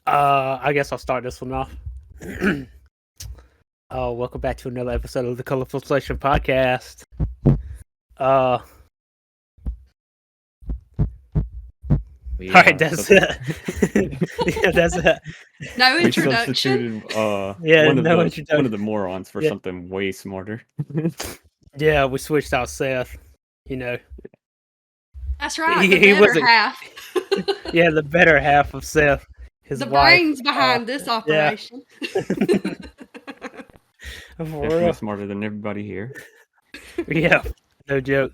I guess I'll start this one off. Welcome back to another episode of the Colorful Selection Podcast. All right, that's it. Yeah, that's it. No We introduction. substituted Yeah, one of no the introduction. morons for Yeah. something way smarter. Yeah, we switched out Seth. You know, That's right. He The better wasn't- half. yeah, the better half of Seth, his The wife. brains behind this operation. For Definitely real. smarter than everybody here. Yeah, no joke.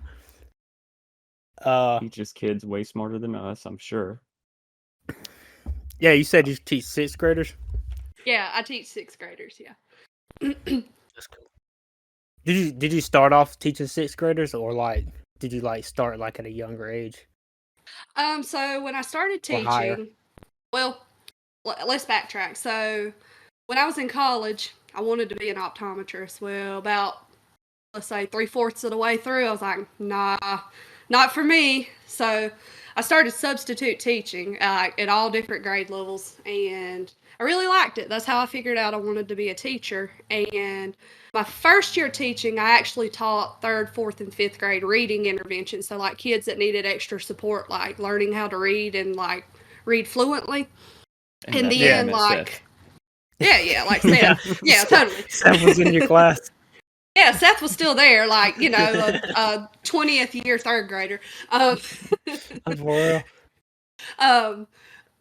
Teaches kids way smarter than us, I'm sure. Yeah, you said you teach sixth graders. Yeah, I teach sixth graders. Yeah. That's cool. Did you start off teaching sixth graders, or did you start at a younger age? So when I started Or higher. teaching, well, let's backtrack. So when I was in college, I wanted to be an optometrist. Well, about let's say 3/4 of the way through, I was like, nah, not for me. So I started substitute teaching at all different grade levels, and I really liked it. That's how I figured out I wanted to be a teacher. And my first year teaching, I actually taught 3rd, 4th, and 5th grade reading intervention. So like kids that needed extra support, like learning how to read and read fluently. And that's then MSF. yeah, like Seth. Yeah, totally. Seth was in your class. Yeah, Seth was still there, a 20th year 3rd grader. For real.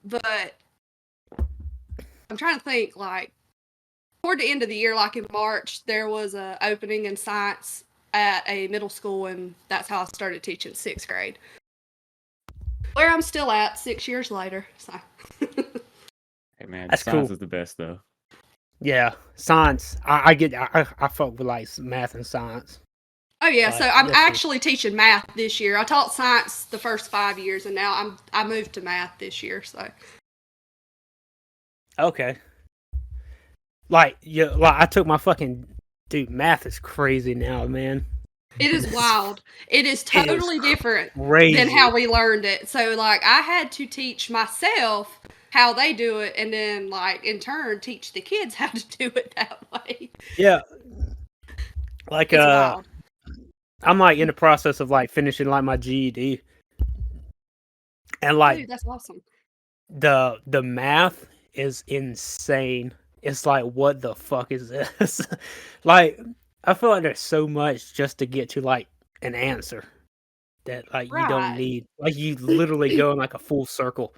But I'm trying to think, toward the end of the year, in March, there was a opening in science at a middle school, and that's how I started teaching 6th grade. Where I'm still at 6 years later. So. Hey man, That's science cool. is the best though. Yeah, science. I fuck with math and science. Oh yeah, But so I'm yes, sir. actually teaching math this year. I taught science the first 5 years, and now I moved to math this year. So. Okay. I took my fucking dude. Math is crazy now, man. It is wild. It is totally different Crazy. than how we learned it. So, I had to teach myself how they do it, and then, in turn, teach the kids how to do it that way. Yeah. It's wild. I'm in the process of finishing my GED, and Dude, that's awesome. the math is insane. It's what the fuck is this? I feel like there's so much just to get to an answer that you don't need. You literally go in a full circle,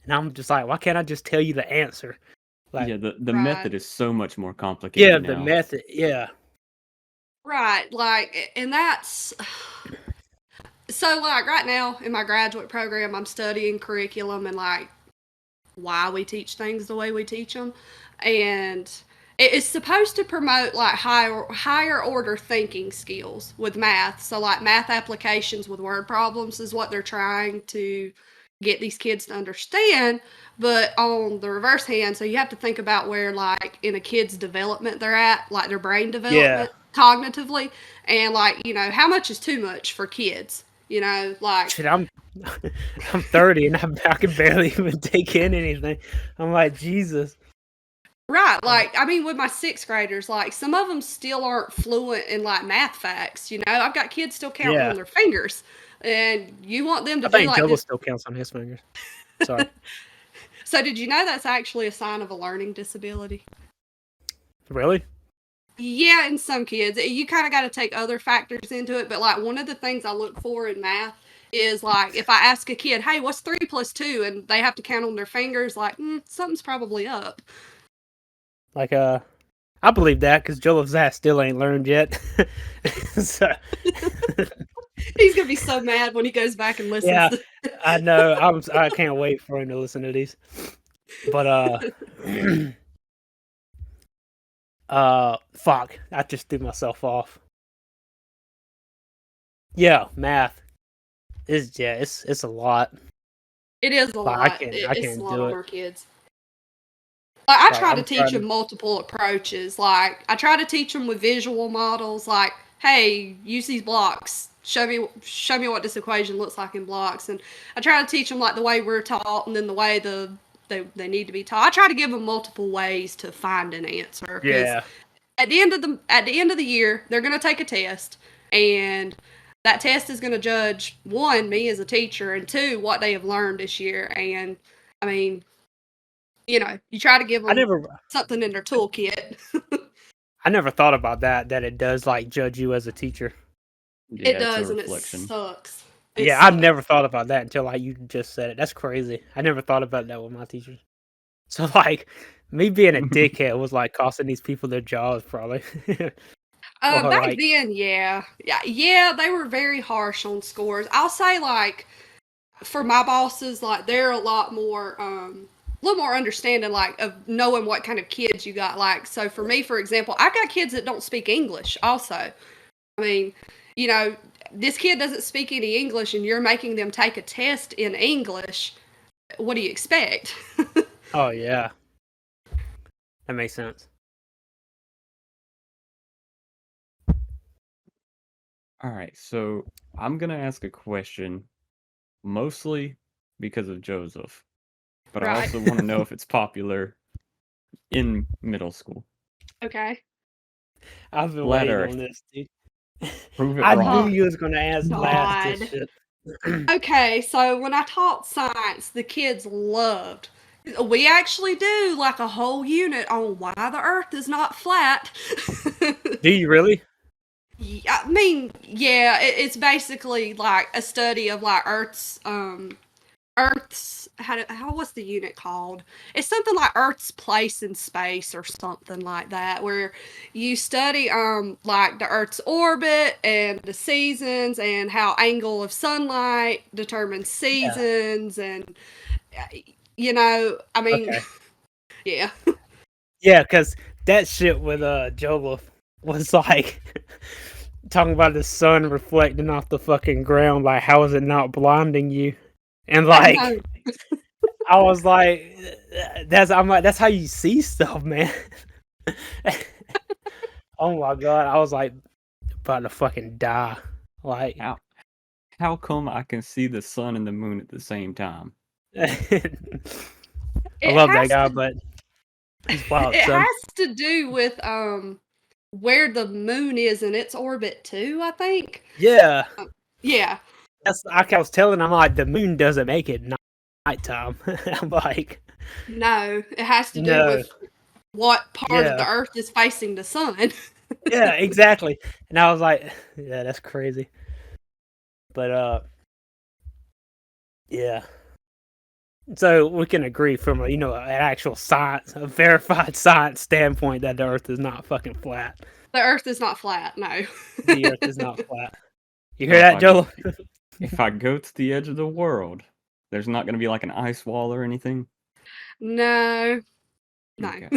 and I'm just why can't I just tell you the answer? Yeah, the method is so much more Yeah, complicated the now. method. Yeah. Right, and that's... So, right now, in my graduate program, I'm studying curriculum and, why we teach things the way we teach them. And it's supposed to promote, higher order thinking skills with math. So, math applications with word problems is what they're trying to get these kids to understand. But on the reverse hand, so you have to think about where, in a kid's development they're at, their brain development cognitively. And, how much is too much for kids? Shit, I'm 30 and I can barely even take in anything. I'm Jesus. Right, with my 6th graders, some of them still aren't fluent in math facts. I've got kids still counting on their fingers, and you want them to I think do Jilla still counts on his fingers. Sorry. So, did you know that's actually a sign of a learning disability? Really? Yeah, in some kids. You kind of got to take other factors into it, but one of the things I look for in math is if I ask a kid, hey, what's 3 plus 2? And they have to count on their fingers, something's probably up. I believe that because Jilla's ass still ain't learned yet. So... He's going to be so mad when he goes back and listens. Yeah, I know. I can't wait for him to listen to these. But, fuck. I just threw myself off. Yeah, math. It's a lot. It is a lot. I can't It's a lot do on it. our kids. I try to I'm teach them multiple approaches. I try to teach them with visual models. Hey, use these blocks. Show me what this equation looks like in blocks. And I try to teach them the way we're taught, and then the way the they need to be taught. I try to give them multiple ways to find an answer. Yeah. At the end of the year, they're going to take a test, and that test is going to judge, one, me as a teacher, and two, what they have learned this year. And I mean, you try to give them something in their toolkit. I never thought about that it does like judge you as a teacher. Yeah, it does, and it reflection. sucks. I've never thought about that until like you just said it. That's crazy. I never thought about that with my teachers. So like me being a dickhead was like costing these people their jobs probably. Back then, yeah, they were very harsh on scores. I'll say, like, for my bosses, like, they're a lot more understanding, like, of knowing what kind of kids you got. Like, so for me, for example, I've got kids that don't speak English also. I mean, this kid doesn't speak any English and you're making them take a test in English. What do you expect? Oh, yeah. That makes sense. All right, so I'm going to ask a question mostly because of Joseph, but I also want to know if it's popular in middle school. Okay. I've been waiting on this, dude. Prove it I wrong. knew you was going to ask last this shit. Okay, so when I taught science, the kids loved. We actually do like a whole unit on why the Earth is not flat. Do you really? Yeah, I mean, yeah, it's basically like a study of like Earth's what's the unit called? It's something like Earth's place in space or something like that, where you study like the Earth's orbit and the seasons and how angle of sunlight determines seasons, and I mean, yeah. Yeah, because that shit with Joseph was like talking about the sun reflecting off the fucking ground. Like, how is it not blinding you? And like, I was like, that's how you see stuff, man. Oh my god, I was like about to fucking die. Like, how come I can see the sun and the moon at the same time? I love that guy, but he's wild. It has to do with where the moon is in its orbit too, I think. Yeah. Yeah. That's like I was telling him, like, the moon doesn't make it nighttime. I'm like, no, it has to do with what part of the Earth is facing the sun. Yeah, exactly. And I was like, yeah, that's crazy. But yeah. So we can agree from an actual science, a verified science standpoint that the Earth is not fucking flat. The Earth is not flat, no. The Earth is not flat. You hear that, Joel? If I go to the edge of the world, there's not going to be like an ice wall or anything? No. Okay.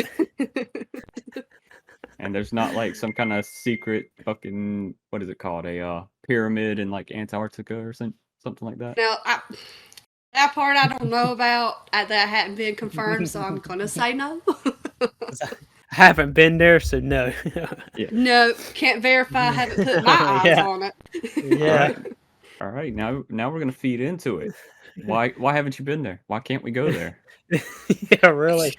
And there's not like some kind of secret fucking, what is it called? A pyramid in like Antarctica or something like that? No, that part I don't know about. That hadn't been confirmed, so I'm going to say no. I haven't been there, so no. No, can't verify. Haven't put my eyes on it. Yeah. All right. Now we're gonna feed into it. Why haven't you been there? Why can't we go there? Yeah, really.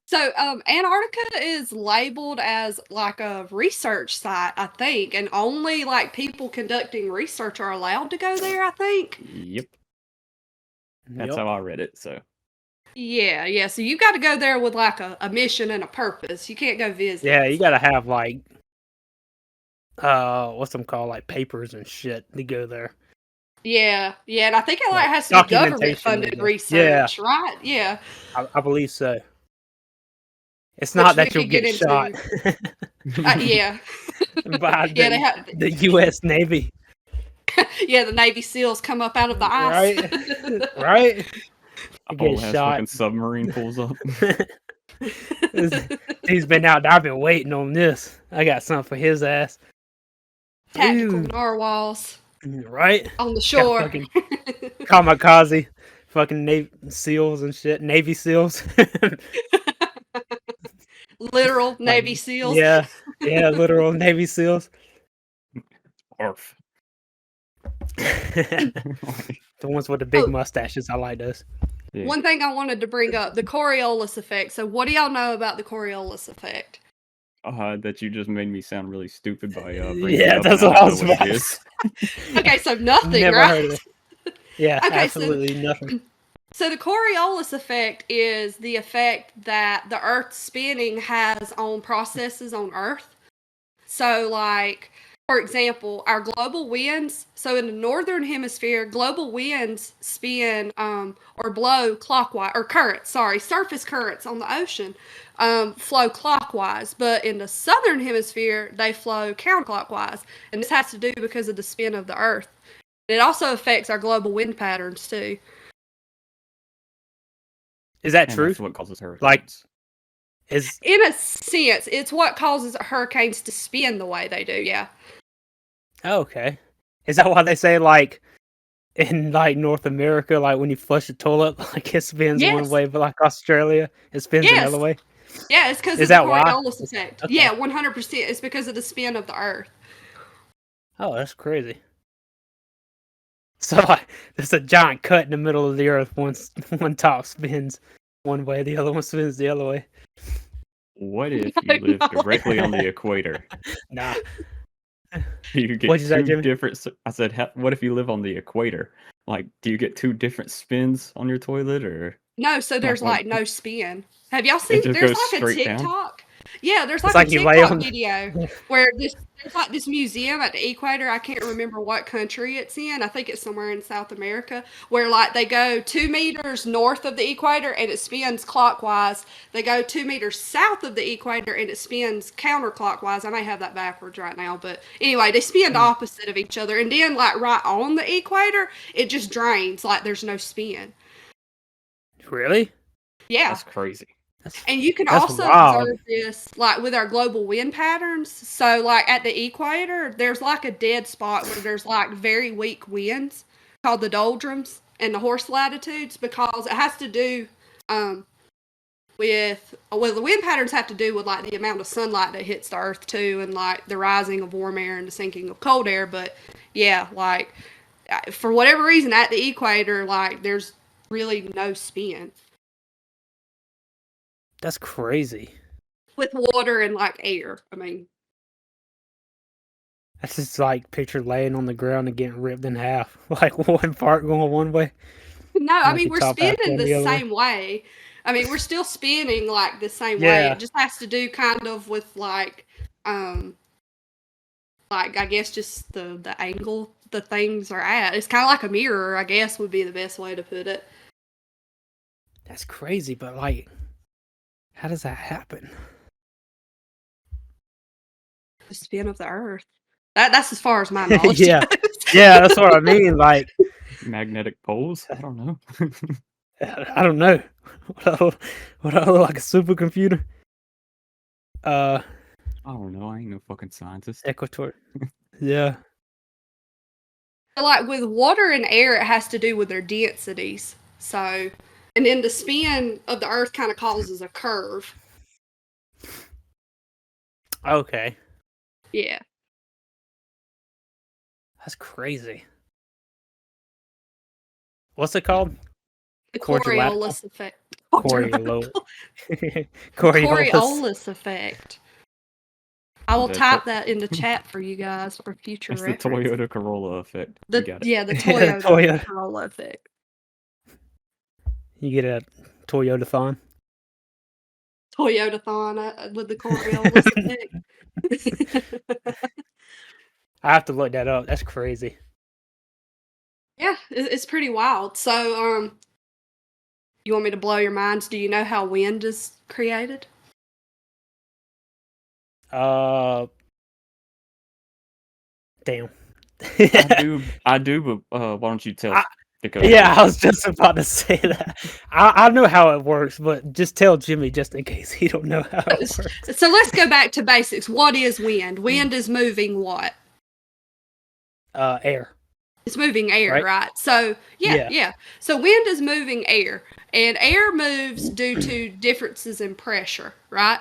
So, Antarctica is labeled as like a research site, I think, and only like people conducting research are allowed to go there, I think. Yep. That's how I read it. So. Yeah. So you got to go there with like a mission and a purpose. You can't go visit. Yeah, you got to have like, what's them called, like papers and shit to go there. Yeah, and I think it like has to be government-funded research, right? Yeah. I believe so. It's not that you'll get shot. Yeah. By the U.S. Navy. Yeah, the Navy SEALs come up out of the ice. Right? A whole ass fucking submarine pulls up. He's been out there. I've been waiting on this. I got something for his ass. Tactical narwhals. Right? On the shore. Kamikaze. Fucking Navy SEALs and shit. Navy SEALs. Literal Navy SEALs. Yeah, literal Navy SEALs. Arf. The ones with the big mustaches. I like those. Yeah. One thing I wanted to bring up, the Coriolis effect. So what do y'all know about the Coriolis effect? That you just made me sound really stupid by bringing it Yeah, up, that's and I what I don't know was what it about to is. say. Okay, so nothing, Never right? heard of it. Yeah, Okay, absolutely nothing. So the Coriolis effect is the effect that the Earth's spinning has on processes on Earth. So, like, for example, our global winds. So, in the northern hemisphere, global winds spin or blow clockwise, or currents, sorry, surface currents on the ocean flow clockwise. But in the southern hemisphere, they flow counterclockwise. And this has to do because of the spin of the Earth. It also affects our global wind patterns, too. Is that And true? that's what causes hurricanes. Like, is In a sense, it's what causes hurricanes to spin the way they do, yeah. okay. Is that why they say like in like North America, like when you flush the toilet, like it spins one Yes. way, but like Australia, it spins Yes. another way? Yeah, it's because Is of the that why? Coriolis effect. Okay. Yeah, 100%. It's because of the spin of the Earth. Oh, that's crazy. So like, there's a giant cut in the middle of the earth. One top spins one way, the other one spins the other way. What if you live directly on the equator? Nah. You get What'd you say, two Jimmy? different. I said, what if you live on the equator? Like, do you get two different spins on your toilet, or No, so there's what? like no spin. Have y'all It seen? just There's goes like a straight down. TikTok. Yeah, there's It's like a like you lay TikTok on. video where there's like this museum at the equator. I can't remember what country it's in. I think it's somewhere in South America where like they go 2 meters north of the equator and it spins clockwise. They go 2 meters south of the equator and it spins counterclockwise. I may have that backwards right now, but anyway, they spin opposite of each other. And then like right on the equator, it just drains like there's no spin. Really? Yeah. That's crazy. And you can That's also wild. observe this like with our global wind patterns. So like at the equator, there's like a dead spot where there's like very weak winds called the doldrums and the horse latitudes because it has to do with well the wind patterns have to do with like the amount of sunlight that hits the earth too and like the rising of warm air and the sinking of cold air. But yeah, like for whatever reason at the equator, like there's really no spin. That's crazy. With water and like air. I mean, That's just like picture laying on the ground and getting ripped in half. Like one part going one way. no, I Like mean your we're top half spinning going the the other way. same way. I mean we're still spinning like the same way. Yeah. It just has to do kind of with like I guess just the angle the things are at. It's kind of like a mirror, I guess would be the best way to put it. That's crazy, but like, how does that happen? The spin of the earth. That's as far as my knowledge Yeah. goes. Yeah, that's what I mean. Like, Magnetic poles? I don't know. I don't know. What I look like a supercomputer? I don't know. I ain't no fucking scientist. Equator. Yeah. Like with water and air, it has to do with their densities. So, and then the spin of the earth kind of causes a curve. Okay. Yeah. That's crazy. What's it called? The Coriolis. Coriolis effect. Coriolis. The Coriolis. Coriolis effect. I will The type that in the chat for you guys for future It's the reference. Toyota Corolla effect. The, You got it. yeah, the Toyota Toyota. Corolla effect. You get a Toyota-thon. Toyota-thon with the Coriolis effect. I have to look that up. That's crazy. Yeah, it's pretty wild. So, you want me to blow your minds? Do you know how wind is created? Damn. I do, but why don't you tell? Because Yeah, I was just about to say that. I know how it works, but just tell Jimmy just in case he don't know how it works. So let's go back to basics. What is wind? Wind is moving what? Air. It's moving air, right? So Yeah. yeah. So wind is moving air, and air moves due to differences in pressure, right?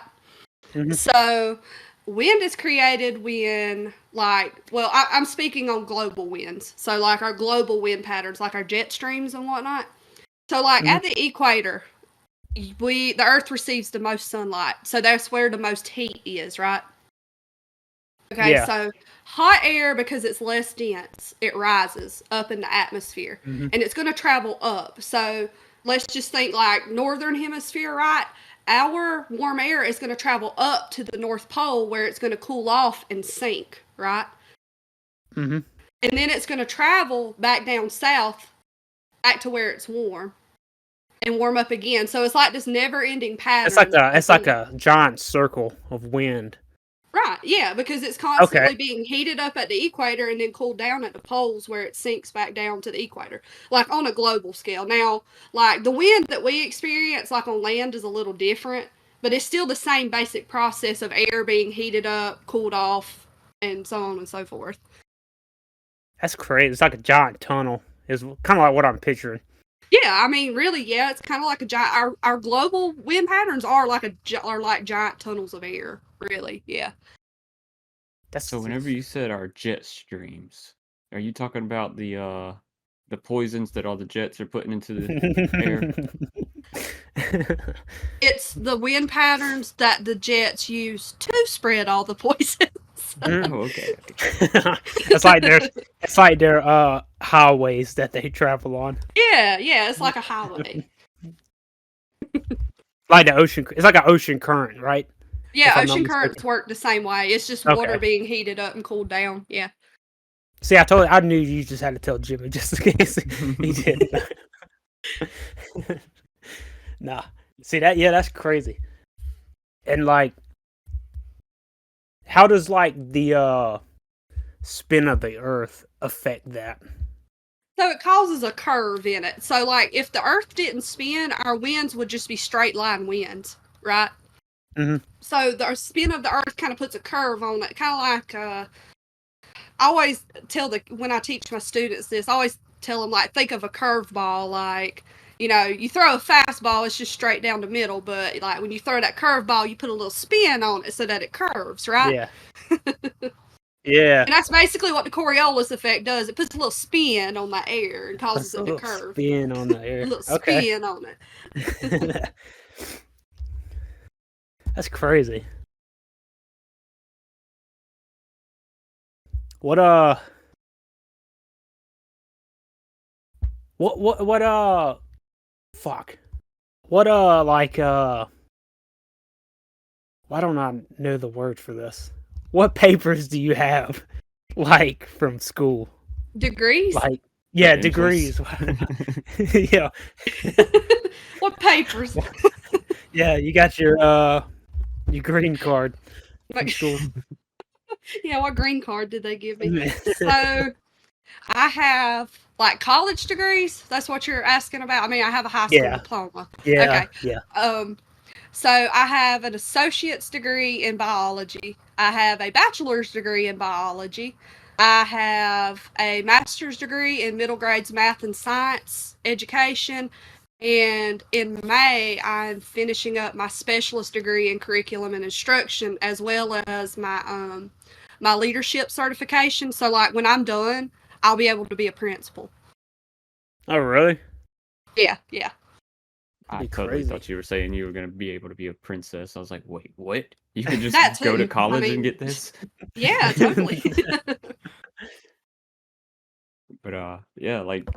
Mhm. So wind is created when, I'm speaking on global winds. So like our global wind patterns, like our jet streams and whatnot. So, like, at the equator, the Earth receives the most sunlight. So that's where the most heat is, right? Okay, Yeah. so hot air, because it's less dense, it rises up in the atmosphere. Mhm. And it's going to travel up. So let's just think like northern hemisphere, right? Our warm air is going to travel up to the North Pole where it's going to cool off and sink, right? Mhm. And then it's going to travel back down south, back to where it's warm, and warm up again. So it's like this never-ending pattern. It's like a giant circle of wind. Right, yeah, because it's constantly being heated up at the equator and then cooled down at the poles where it sinks back down to the equator, like on a global scale. Now, like the wind that we experience, like on land, is a little different, but it's still the same basic process of air being heated up, cooled off, and so on and so forth. That's crazy. It's like a giant tunnel. Is kind of like what I'm picturing. Yeah, I mean, really, yeah, it's kind of like a giant. Our global wind patterns are like giant tunnels of air. Really, yeah. So whenever you said our jet streams, are you talking about the poisons that all the jets are putting into the air? It's the wind patterns that the jets use to spread all the poisons. Oh, okay. It's like their highways that they travel on. Yeah, it's like a highway. Like the ocean. It's like an ocean current, right? Yeah, ocean currents work the same way. It's just water Okay. being heated up and cooled down. Yeah. See, I knew you just had to tell Jimmy just in case he didn't. Nah. See that? Yeah, that's crazy. And like, how does like the spin of the Earth affect that? So it causes a curve in it. So like, if the Earth didn't spin, our winds would just be straight line winds, right? Mm-hmm. So the spin of the Earth kind of puts a curve on it, kind of like I always tell when I teach my students this, I always tell them like, think of a curveball, like, you know, you throw a fastball, it's just straight down the middle, but like when you throw that curveball, you put a little spin on it so that it curves, right? Yeah. Yeah. And that's basically what the Coriolis effect does. It puts a little spin on the air and causes it to curve. Spin on the air. A little spin on it. That's crazy. What fuck. What like why don't I know the word for this? What papers do you have like from school? Degrees? Like yeah, degrees. Yeah. What papers? Yeah, you got your green card from school. Yeah, what green card did they give me? So I have like college degrees. That's what you're asking about. I mean, I have a high school diploma. Yeah. Okay. Yeah. So I have an associate's degree in biology. I have a bachelor's degree in biology. I have a master's degree in middle grades math and science education. And in May, I'm finishing up my specialist degree in curriculum and instruction, as well as my my leadership certification. So, like, when I'm done, I'll be able to be a principal. Oh, really? Yeah. I totally thought you were saying you were going to be able to be a princess. I was like, wait, what? You could just go to college and get this? Yeah, totally. But yeah, like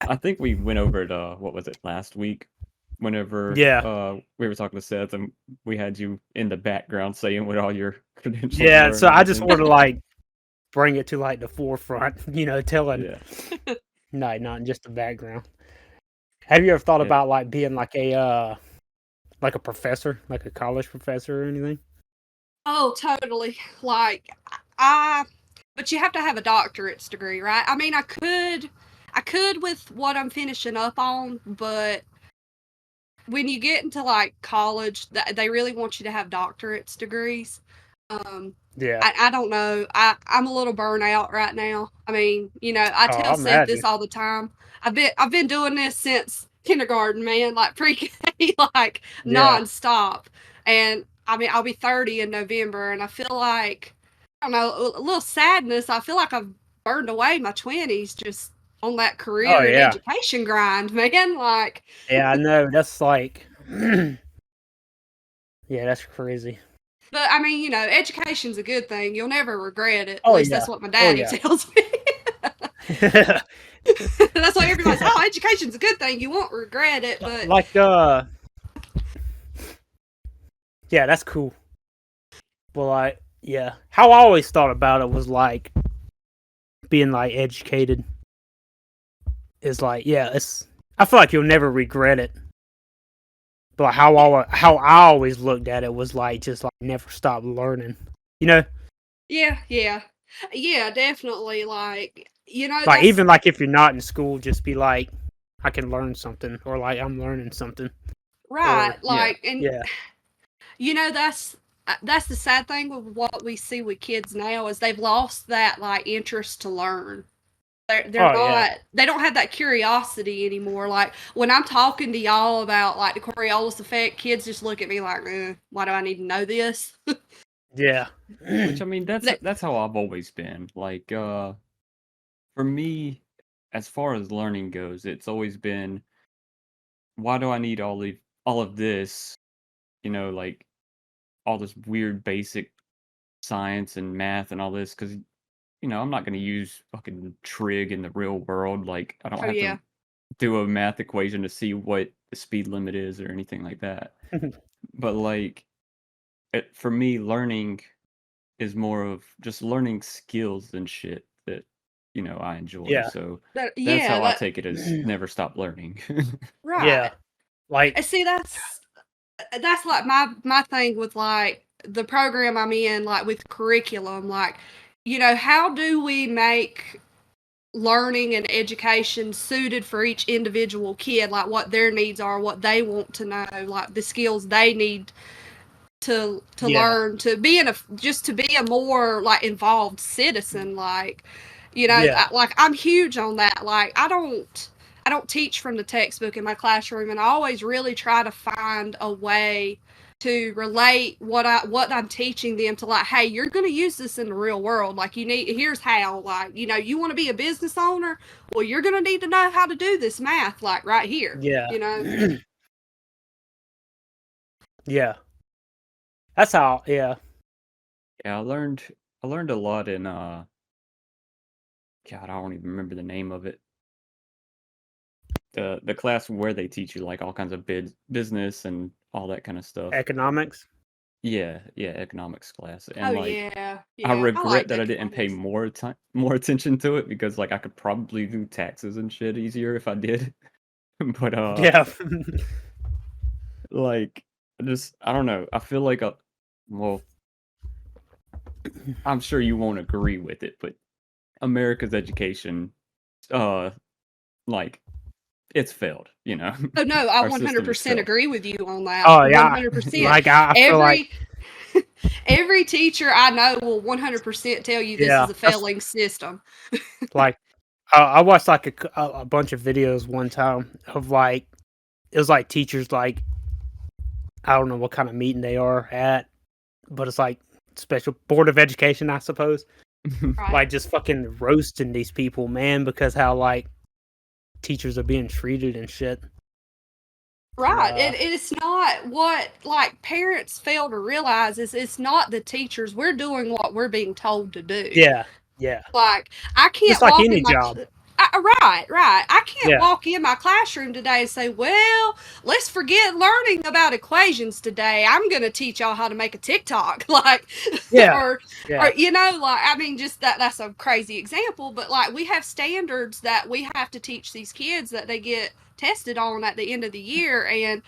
I think we went over it what was it, last week? Whenever we were talking to Seth and we had you in the background saying what all your credentials were. Yeah, so I just want to like bring it to like the forefront, you know, telling no, not just the background. Have you ever thought about like being like a professor, like a college professor or anything? Oh, totally. Like but you have to have a doctorate's degree, right? I mean, I could with what I'm finishing up on, but when you get into like college, they really want you to have doctorate's degrees. Yeah. I don't know. I'm a little burnout right now. I mean, you know, I tell Seth this all the time. I've been doing this since kindergarten, man, like pre-K, like nonstop. And I mean, I'll be 30 in November, and I feel like, I don't know, a little sadness. I feel like I've burned away my 20s just on that Oh career and yeah, education grind, man. Like, yeah. I know. That's like, yeah, that's crazy. but I mean, education's a good thing. You'll never regret it. At Oh least yeah, that's what my oh daddy yeah. tells me. That's why everybody's, oh, education's a good thing. You won't regret it, but Like yeah, that's cool. But like, yeah, how I always thought about it was like being like educated is like, yeah, it's. I feel like you'll never regret it. But like, how I always looked at it was like just like never stop learning. You know, yeah, definitely. Like, like that's even like if you're not in school, just be like, I can learn something, or like I'm learning something, right. or Yeah. Like, and yeah, that's the sad thing with what we see with kids now is they've lost that like interest to learn. They're oh yeah, not, they don't have that curiosity anymore. Like when I'm talking to y'all about like the Coriolis effect, kids just look at me like, why do I need to know this? yeah, Which I mean, That- that's how I've always been. Like, for me, as far as learning goes, it's always been, why do I need all of this? Like all this weird basic science and math and all this, because I'm not going to use fucking trig in the real world. Like, I don't oh have yeah, to do a math equation to see what the speed limit is or anything like that. But like, for me, learning is more of just learning skills and shit that I enjoy. yeah, So that's yeah, how I take it, as never stop learning. yeah. right. Like, And see, that's like my thing with like the program I'm in, like with curriculum, like how do we make learning and education suited for each individual kid, like what their needs are, what they want to know, like the skills they need to yeah, learn to be just to be a more like involved citizen. Like yeah, like I'm huge on that. Like I don't teach from the textbook in my classroom, and I always really try to find a way to relate what I'm teaching them to, like, hey, you're going to use this in the real world. Like, here's how, like, you want to be a business owner, well, you're going to need to know how to do this math, like right here, yeah, you know. yeah. That's how. Yeah, Yeah, I learned a lot in God, I don't even remember the name of it. The class where they teach you like all kinds of business and all that kind of stuff. economics. Yeah, yeah, economics class. Oh And like, yeah, I I regret liked that I didn't pay economics. more attention to it, because like I could probably do taxes and shit easier if I did. But Yeah, like, I don't know. I feel like well, I'm sure you won't agree with it, but America's education, uh, like, it's failed. Oh no, I Our system has 100% failed. agree with you on that. oh yeah. 100%. Like I feel like Every every teacher I know will 100% tell you this yeah. is a That's failing system. like I watched like a bunch of videos one time of like it was like teachers like I don't know what kind of meeting they are at, but it's like special board of education, I suppose. Right. Like just fucking roasting these people, man, because how like teachers are being treated and shit. And Right. It's not what like parents fail to realize is it's not the teachers. We're doing what we're being told to do. yeah, yeah. Like I Just can't like walk any in my job. right. I can't Yeah, walk in my classroom today and say, "Well, let's forget learning about equations today. I'm going to teach y'all how to make a TikTok." Like yeah, or yeah. like I mean just that's a crazy example, but like we have standards that we have to teach these kids that they get tested on at the end of the year, and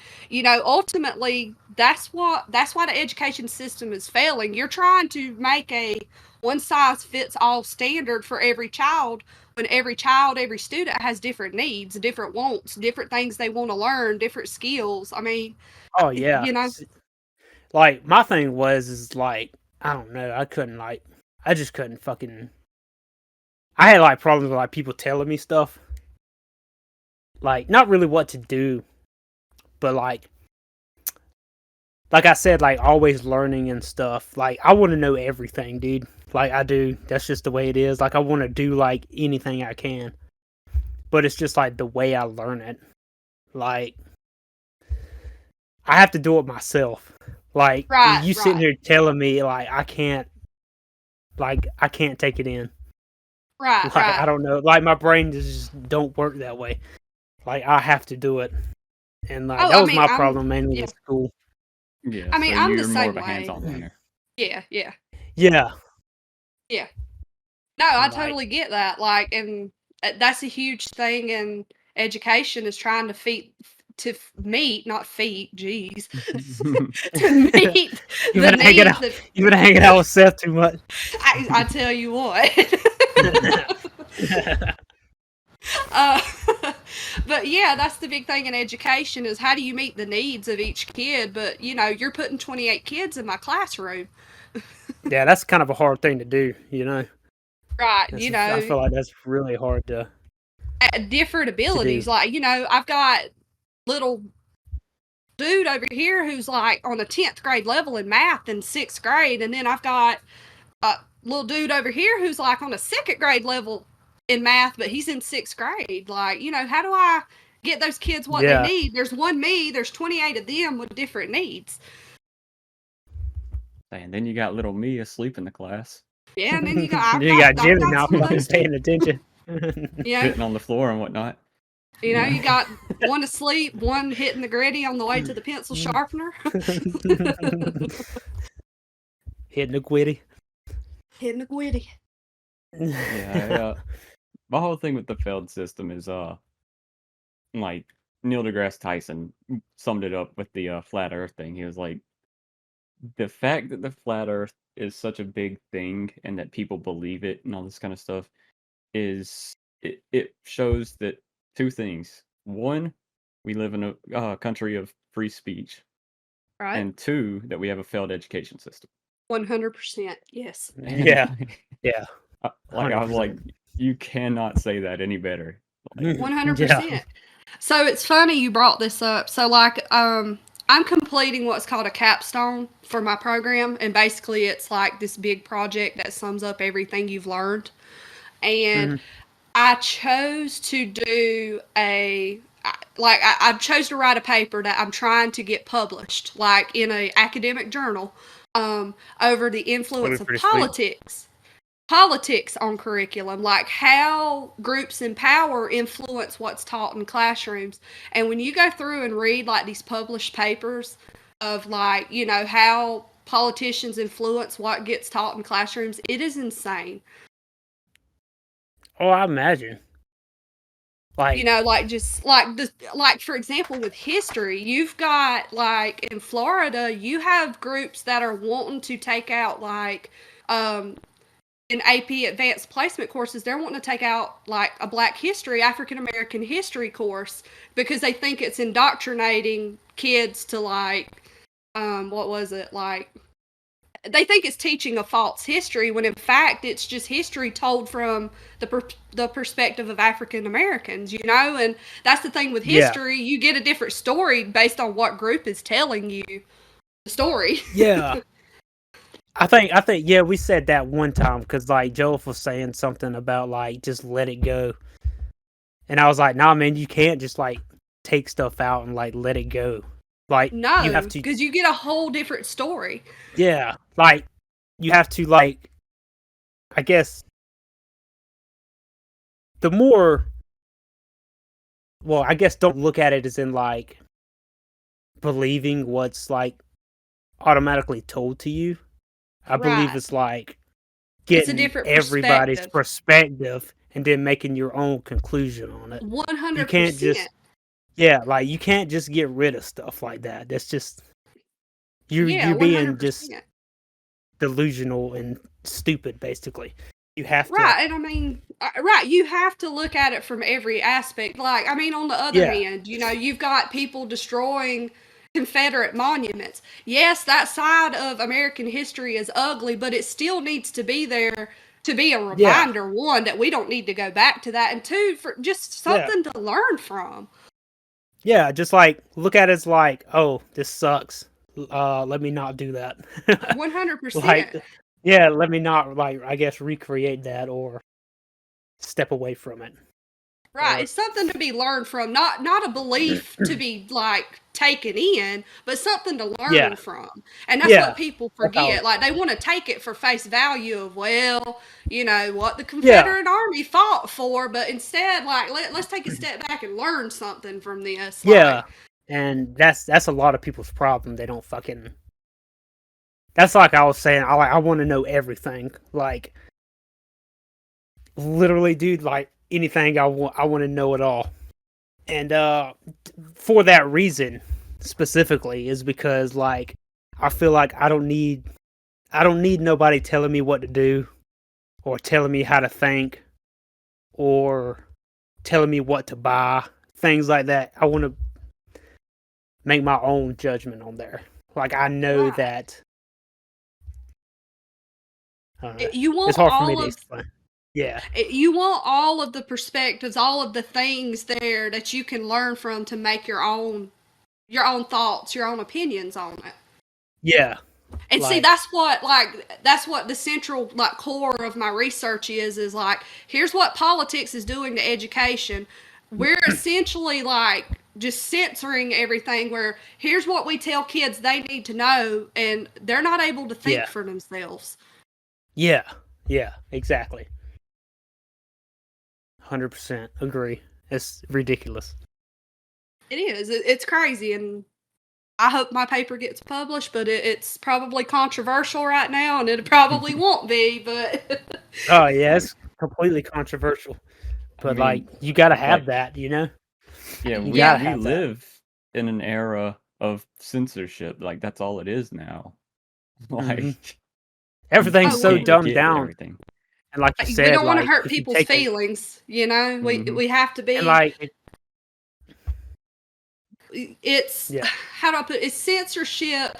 ultimately that's why the education system is failing. You're trying to make a one size fits all standard for every child, when every child, every student has different needs, different wants, different things they want to learn, different skills. I mean, Oh yeah. you know, Like my thing was is like I don't know. I couldn't like I just couldn't fucking. I had like problems with like people telling me stuff. Like not really what to do, but like I said, like always learning and stuff. Like I want to know everything, dude. Like I do. That's just the way it is. Like I want to do like anything I can. but it's just like the way I learn it. Like I have to do it myself. Like Right, you sitting right, here telling me like I can't take it in. right, Like right. I don't know. Like my brain just don't work that way. Like I have to do it. And like Oh, that I was mean, my problem mainly yeah. with school. Yeah, I so mean, I'm the you're more of same a way. hands-on learner. Yeah, yeah, Yeah. yeah. No, I And like totally get that. Like, and that's a huge thing in education is trying meet, not feet, geez, to meet you've the been hanging needs out of. you've been hanging out with Seth too much. I tell you what. uh, but yeah, that's the big thing in education is how do you meet the needs of each kid? But you know, you're putting 28 kids in my classroom, Yeah, that's kind of a hard thing to do, you know. right? That's I feel like that's really hard Different to do. abilities. Like, I've got little dude over here who's like on a 10th grade level in math in 6th grade, and then I've got a little dude over here who's like on a 2nd grade level in math, but he's in 6th grade. Like, how do I get those kids what they Yeah. need? There's one me, there's 28 of them with different needs. And then you got little me asleep in the class. Yeah, and then I've You got got Jimmy now some of fucking those too. paying attention. Sitting on the floor and whatnot. You got one asleep, one hitting the gritty on the way to the pencil sharpener. Hitting the quitty. Hitting the gritty. Yeah, my whole thing with the failed system is like Neil deGrasse Tyson summed it up with the flat Earth thing. He was like, the fact that the flat Earth is such a big thing and that people believe it and all this kind of stuff is it shows that two things. One, we live in a country of free speech, Right? and two, that we have a failed education system. 100%. Yes. Yeah. Yeah. Like I was like, 100%. you cannot say that any better. Like, 100%. Yeah. So it's funny you brought this up. So like I'm completing what's called a capstone for my program, and basically it's like this big project that sums up everything you've learned. And I chose to do I chose to write a paper that I'm trying to get published, like in a academic journal, over the influence of pretty sweet. politics on curriculum, like how groups in power influence what's taught in classrooms. And when you go through and read like these published papers of like, how politicians influence what gets taught in classrooms, it is insane. Oh, I imagine. Like, Like for example with history, you've got like in Florida, you have groups that are wanting to take out like in AP advanced placement courses, they're wanting to take out like a Black history, African American history course because they think it's indoctrinating kids to like, what was it? Like, they think it's teaching a false history when in fact it's just history told from the perspective of African Americans, and that's the thing with history. You get a different story based on what group is telling you the story. Yeah. I think yeah, we said that one time because like Joel was saying something about like just let it go, and I was like, nah, man, you can't just like take stuff out and like let it go. Like you have No, to, because you get a whole different story. yeah, like you have to like, I guess the more, well, I guess don't look at it as in like believing what's like automatically told to you. I believe Right. it's like It's a getting different everybody's perspective. perspective and then making your own conclusion on it. You can't 100%. just like you can't just get rid of stuff like that. That's just Yeah, you're being just 100%. delusional and stupid basically. You have to, Right, and I mean, right, you have to look at it from every aspect. Like, I mean, on the other yeah, hand, you've got people destroying Confederate monuments. Yes, that side of American history is ugly, but it still needs to be there to be a yeah, reminder, one, that we don't need to go back to that, and two, for just yeah, something to learn from. yeah. Just like look at it as like, oh, this sucks. Let me not do that. 100%. Like, yeah, let me not like I guess recreate that or step away from it. Right, it's something to be learned from, not a belief to be like taken in, but something to learn from. And that's what people forget. Like they want to take it for face value of, well, you know, what the Confederate Army fought for, but instead, like let's take a step back and learn something from this. Yeah. And that's a lot of people's problem. They don't fucking. That's like I was saying. I want to know everything. Like, literally, dude. Like anything I want to know it all. And for that reason, specifically, is because like I feel like I don't need nobody telling me what to do, or telling me how to think, or telling me what to buy, things like that. I want to make my own judgment on there. Like I know that. You want it's hard for me to explain. Yeah. You want all of the perspectives, all of the things there that you can learn from to make your own thoughts, your own opinions on it. Yeah. And see, that's what the central like core of my research is like, here's what politics is doing to education. We're essentially like just censoring everything, where here's what we tell kids they need to know, and they're not able to think for themselves. Yeah. Yeah, exactly. 100% agree. It's ridiculous. It is. It's crazy, and I hope my paper gets published, but it's probably controversial right now, and it probably won't be, but... Oh, yeah, it's completely controversial. But, like, you gotta have that, you know? Yeah, we live in an era of censorship. Like, that's all it is now. Like... Everything's so dumbed down. Everything. And like you said, we don't want to hurt people's feelings, you know? We have to be... And like... It's... How do I put it? It's censorship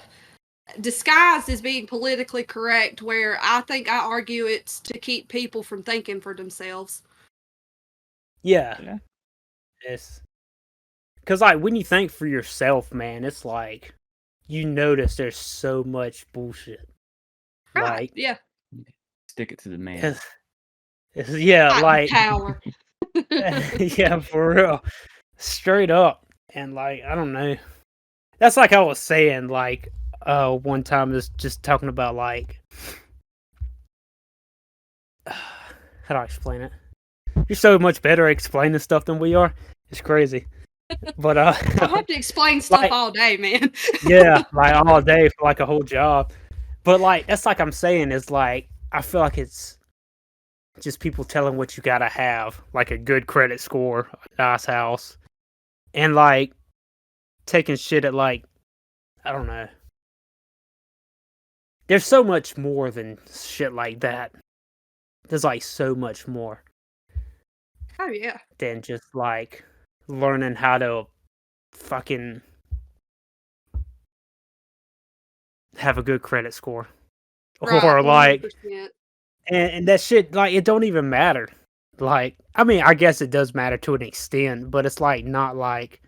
disguised as being politically correct, where I argue it's to keep people from thinking for themselves. Yeah. It's... Because, like, when you think for yourself, man, it's like... You notice there's so much bullshit. Right, like, yeah. Stick it to the man. Like... Power. Yeah, for real. Straight up. And, like, I don't know. That's like I was saying, like, one time, is just talking about, like... How do I explain it? You're so much better at explaining stuff than we are. It's crazy. But, I have to explain stuff like, all day, man. Yeah, like, all day for, like, a whole job. But, like, that's like I'm saying, is, like, I feel like it's just people telling what you gotta have. Like, a good credit score, a nice house. And, like, taking shit at, like, I don't know. There's so much more than shit like that. There's, like, so much more. Oh, yeah. Than just, like, learning how to fucking have a good credit score. Right, or, like... 100%. And that shit, like, it don't even matter. Like, I mean, I guess it does matter to an extent, but it's, like, not like...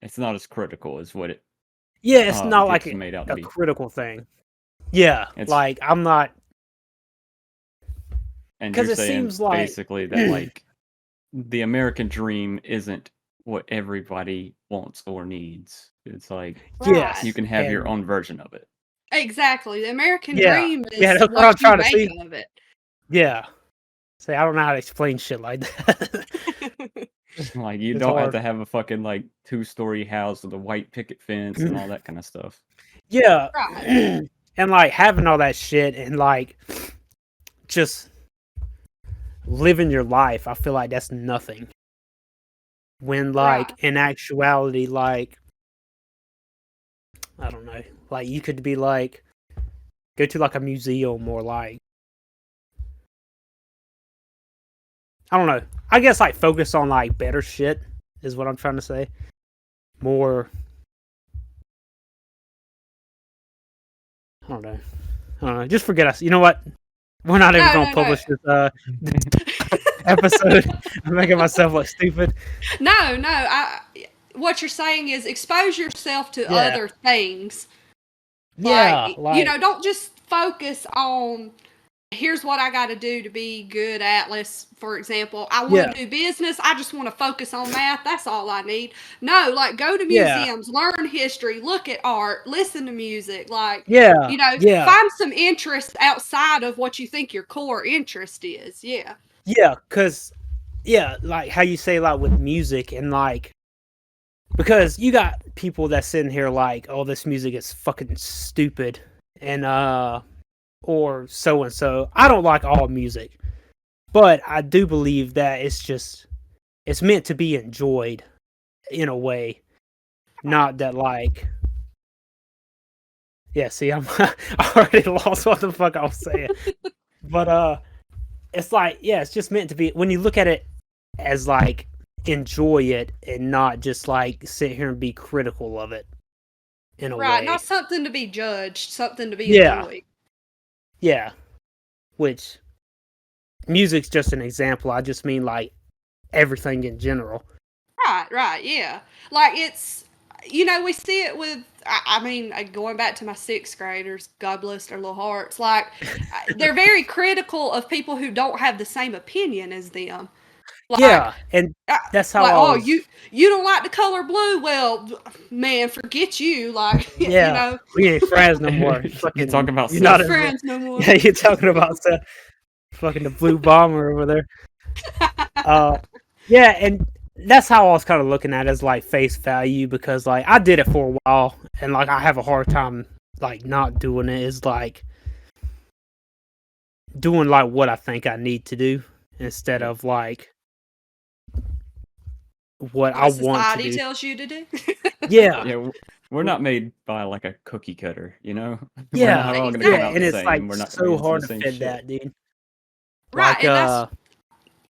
It's not as critical as what it... Yeah, it's not like a critical thing. Yeah, like, I'm not... And you're saying, basically, that, like, the American dream isn't what everybody wants or needs. It's like, you can have your own version of it. Exactly. The American dream is that's what I'm trying to see. Of it. Yeah. See, I don't know how to explain shit like that. Like, you don't have to have a fucking, like, 2-story house with a white picket fence and all that kind of stuff. Yeah. Right. And, like, having all that shit and, like, just living your life, I feel like that's nothing. When, like, in actuality, like, I don't know, like, you could be, like, go to, like, a museum, or, like, I don't know. I guess, like, focus on, like, better shit is what I'm trying to say. More... I don't know. Just forget us. You know what? We're not even going to publish this episode. I'm making myself look stupid. No. What you're saying is expose yourself to other things. Yeah. Like, you know, don't just focus on here's what I got to do to be good at. Let's, for example, I want Yeah. to do business. I just want to focus on math. That's all I need. No, like go to Yeah. museums, learn history, look at art, listen to music. Like, Yeah. you know, Yeah. find some interest outside of what you think your core interest is. Yeah. Yeah, cause like how you say like with music and like because you got people that sitting here like, oh, this music is fucking stupid and or so and so. I don't like all music, but I do believe that it's meant to be enjoyed in a way, not that like. Yeah, see, I already lost what the fuck I was saying, but it's like it's just meant to be when you look at it as like enjoy it and not just like sit here and be critical of it in a Right. way. Not something to be judged, something to be Yeah. enjoyed. Yeah. Which music's just an example. I just mean like everything in general. Right, yeah. Like it's, you know, we see it with, I mean, going back to my sixth graders, God bless their little hearts, like they're very critical of people who don't have the same opinion as them. Like, Yeah, and that's how like, I oh, was. you don't like the color blue? Well, man, forget you. Like, Yeah, you know, we ain't friends no more. You Fucking, talking about you're not not friends no more. Yeah, you're talking about fucking the blue bomber over there. Yeah, and that's how I was kind of looking at it as like face value because like I did it for a while and like I have a hard time like not doing it is like doing like what I think I need to do instead of like what I What want to society do. tells you to do. Yeah. Yeah, we're not made by like a cookie cutter, you know? We're Yeah. not all gonna Yeah, come out and the it's like same. We're not gonna be so into the hard to same fit shit. that, dude. Right, Like and that's,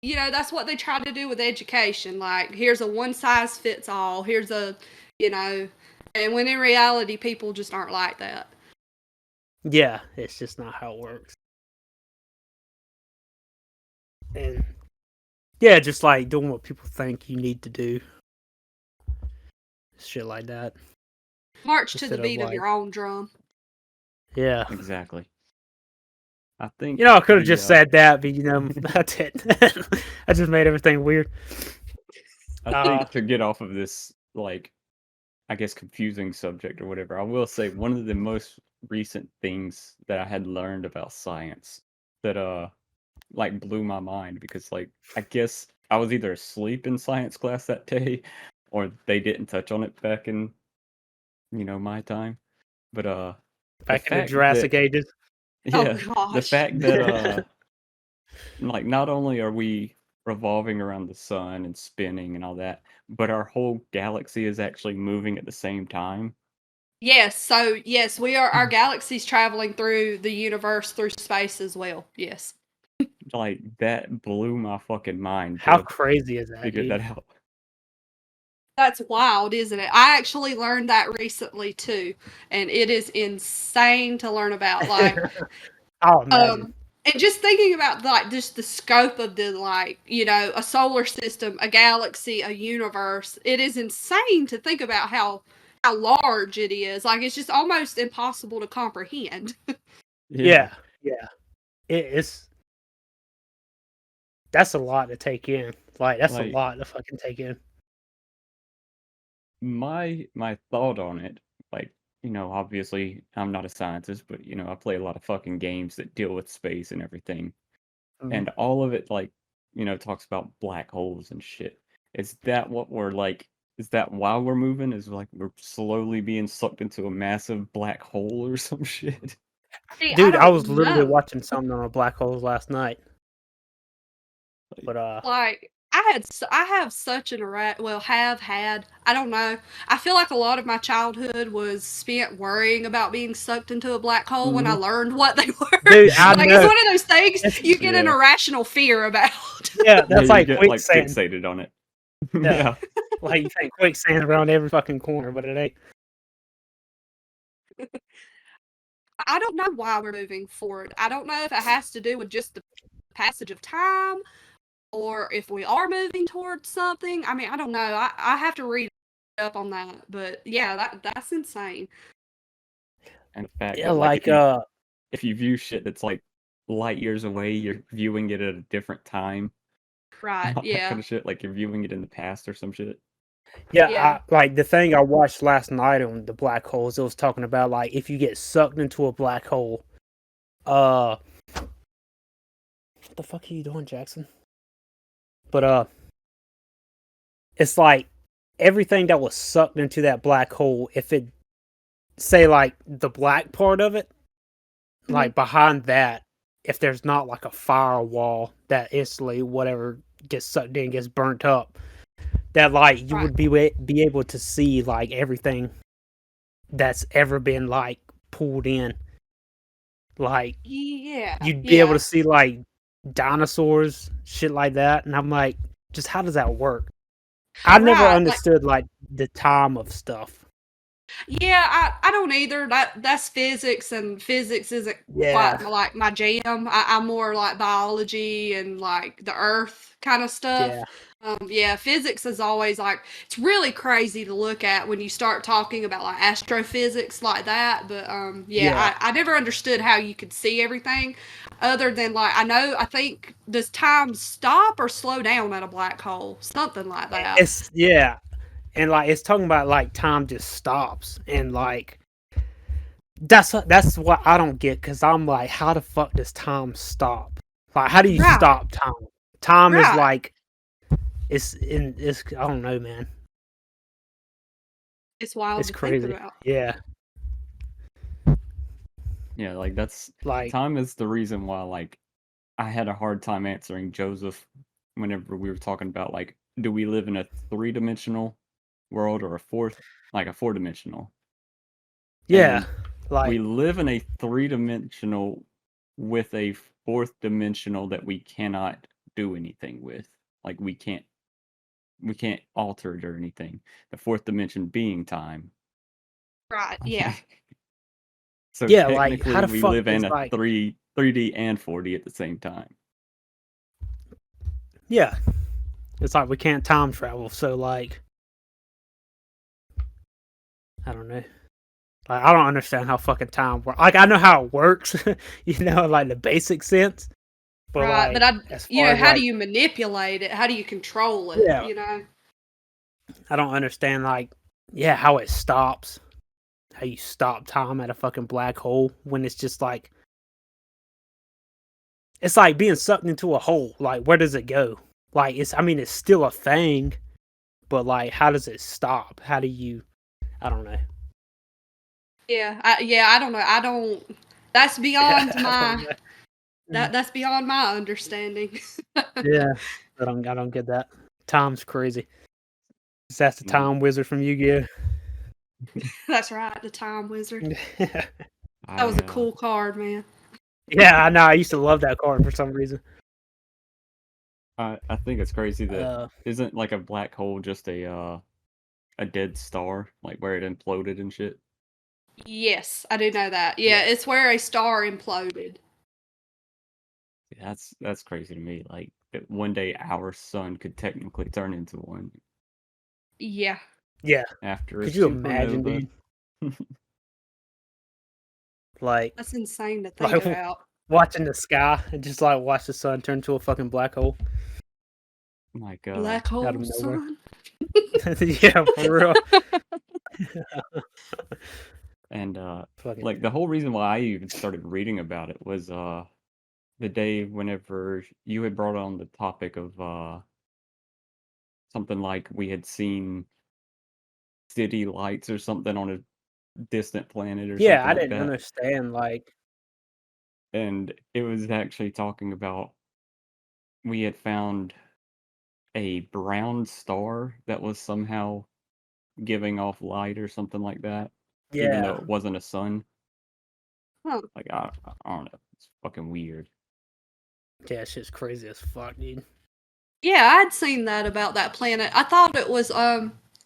you know, that's what they try to do with education. Like, here's a one size fits all. Here's a, you know, and when in reality, people just aren't like that. yeah, it's just not how it works. And yeah, just like doing what people think you need to do. Shit like that. March to the Instead of beat of like, your own drum. yeah. Exactly. I think You know, I could have the just said that, but you know, I didn't. I just made everything weird. I think to get off of this, like, I guess confusing subject or whatever, I will say one of the most recent things that I had learned about science that like blew my mind because like I guess I was either asleep in science class that day or they didn't touch on it back in my time. But the Back in the fact Jurassic that ages. yeah, Oh the gosh. fact that like not only are we revolving around the sun and spinning and all that, but our whole galaxy is actually moving at the same time. Yes, so yes, we are, our galaxy's traveling through the universe through space as well. Yes. Like that blew my fucking mind How to crazy is that, figure dude? that out. That's wild, isn't it? I actually learned that recently too, and it is insane to learn about. Like, I'll imagine. and just thinking about like just the scope of the, like, you know, a solar system, a galaxy, a universe. It is insane to think about how large it is. Like, it's just almost impossible to comprehend. Yeah. It's that's a lot to take in. Like that's a Like lot to fucking take in. my thought on it, like, obviously I'm not a scientist, but I play a lot of fucking games that deal with space and everything. And all of it like, talks about black holes and shit. Is that what we're like is that why we're moving? Is like we're slowly being sucked into a massive black hole or some shit? See, I Dude, I don't was literally know. watching something on black holes last night. Like, But Like, I have such an well, have had, I don't know. I feel like a lot of my childhood was spent worrying about being sucked into a black hole when I learned what they were. dude, I Like, it's know. one of those things It's, you get an yeah. irrational fear about. yeah, that's You like get like quicksand. fixated on it. Yeah. Like you think quicksand around every fucking corner, but it ain't. I don't know why we're moving forward. I don't know if it has to do with just the passage of time or if we are moving towards something. I mean, I don't know. I have to read up on that. But yeah, that's insane. And the fact Yeah, that like like if you view shit that's like light years away, you're viewing it at a different time. Right. All that Yeah. kind of shit. Like you're viewing it in the past or some shit. Yeah, Yeah. like the thing I watched last night on the black holes, it was talking about like if you get sucked into a black hole, what the fuck are you doing, Jackson? But it's like everything that was sucked into that black hole, if it say like the black part of it, like behind that, if there's not like a firewall that instantly whatever gets sucked in gets burnt up, that like you Right. would be able to see like everything that's ever been like pulled in. Like Yeah. you'd be able Yeah. to see like dinosaurs, shit like that, and I'm like, just how does that work? I never Right. Like, understood like the time of stuff. yeah, I don't either. That's physics, and physics isn't Yeah, quite like my jam. I'm more like biology and like the earth kind of stuff. yeah. Yeah, physics is always like it's really crazy to look at when you start talking about like astrophysics like that. But yeah, Yeah. I never understood how you could see everything, other than like I think does time stop or slow down at a black hole, something like that. It's yeah. And like it's talking about like time just stops and like that's what I don't get because I'm like, how the fuck does time stop? Like, how do you Right, stop time? Time is right. like it's I don't know, man. It's wild It's to think crazy. about. Yeah, Yeah, like that's like time is the reason why like I had a hard time answering Joseph whenever we were talking about like do we live in a 3-dimensional world or a four-dimensional? yeah, And we like live in a 3-dimensional with a fourth dimensional that we cannot do anything with. Like we can't alter it or anything. The fourth dimension being time. Right, yeah. So yeah, like how technically the we fuck live in is a like 3D and 4D at the same time. yeah, it's like we can't time travel, so like I don't know. Like I don't understand how fucking time works. Like I know how it works, you know, like the basic sense. But Right, but like as far as how do like you manipulate it? How do you control it, yeah, you know? I don't understand like yeah, how it stops. How you stop time at a fucking black hole when it's just like it's like being sucked into a hole. Like where does it go? Like it's I mean it's still a thing, but like how does it stop? How do you I don't know. Yeah, I don't know. I don't that's beyond I don't my know. Mm. that's beyond my understanding. Yeah. I don't get that. Time's crazy. That's the Like time wizard from Yu-Gi-Oh. That's right, the Time Wizard. Yeah, That I was a cool card, man. I know. I used to love that card for some reason. I think it's crazy that Uh, isn't like a black hole just a dead star, like where it imploded and shit. Yes, I do know that. Yeah, yeah, it's where a star imploded. That's crazy to me. Like that one day our sun could technically turn into one Yeah. yeah. after a Could you imagine, supernova. dude? Like, That's insane to think like about. watching the sky and just like watch the sun turn to a fucking black hole Like Black out of hole nowhere. sun. Yeah, for real. and Fucking like the whole reason why I even started reading about it was the day whenever you had brought on the topic of something like we had seen city lights or something on a distant planet or yeah. something I like didn't that. understand. Like, And it was actually talking about we had found a brown star that was somehow giving off light or something like that, even though yeah, it wasn't a sun. Huh. Like I don't know, it's fucking weird. yeah. Shit's crazy as fuck, dude. Yeah, I'd seen that about that planet. I thought it was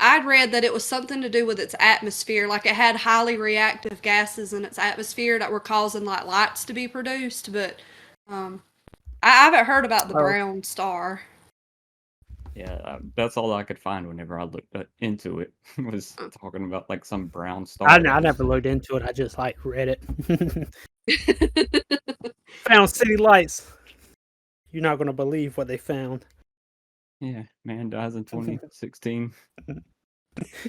I'd read that it was something to do with its atmosphere, like it had highly reactive gases in its atmosphere that were causing like lights to be produced, but um I haven't heard about the Oh, brown star. Yeah, that's all I could find whenever I looked into it was Uh. talking about like some brown star that I was never looked into it. I just like read it. Found city lights. You're not gonna believe what they found. Yeah, man dies in 2016.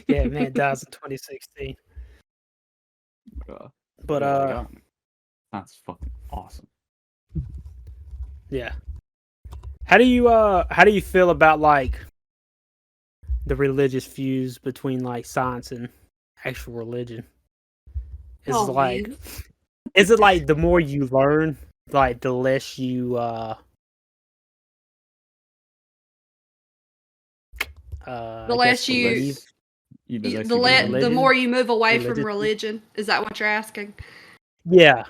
Yeah, man dies in 2016. But that's fucking awesome. Yeah. How do you feel about like the religious views between like science and actual religion? Is like man. is it like the more you learn, like the less you The I guess less believe the the religion? more you move away Religious from religion. Is that what you're asking? Yeah.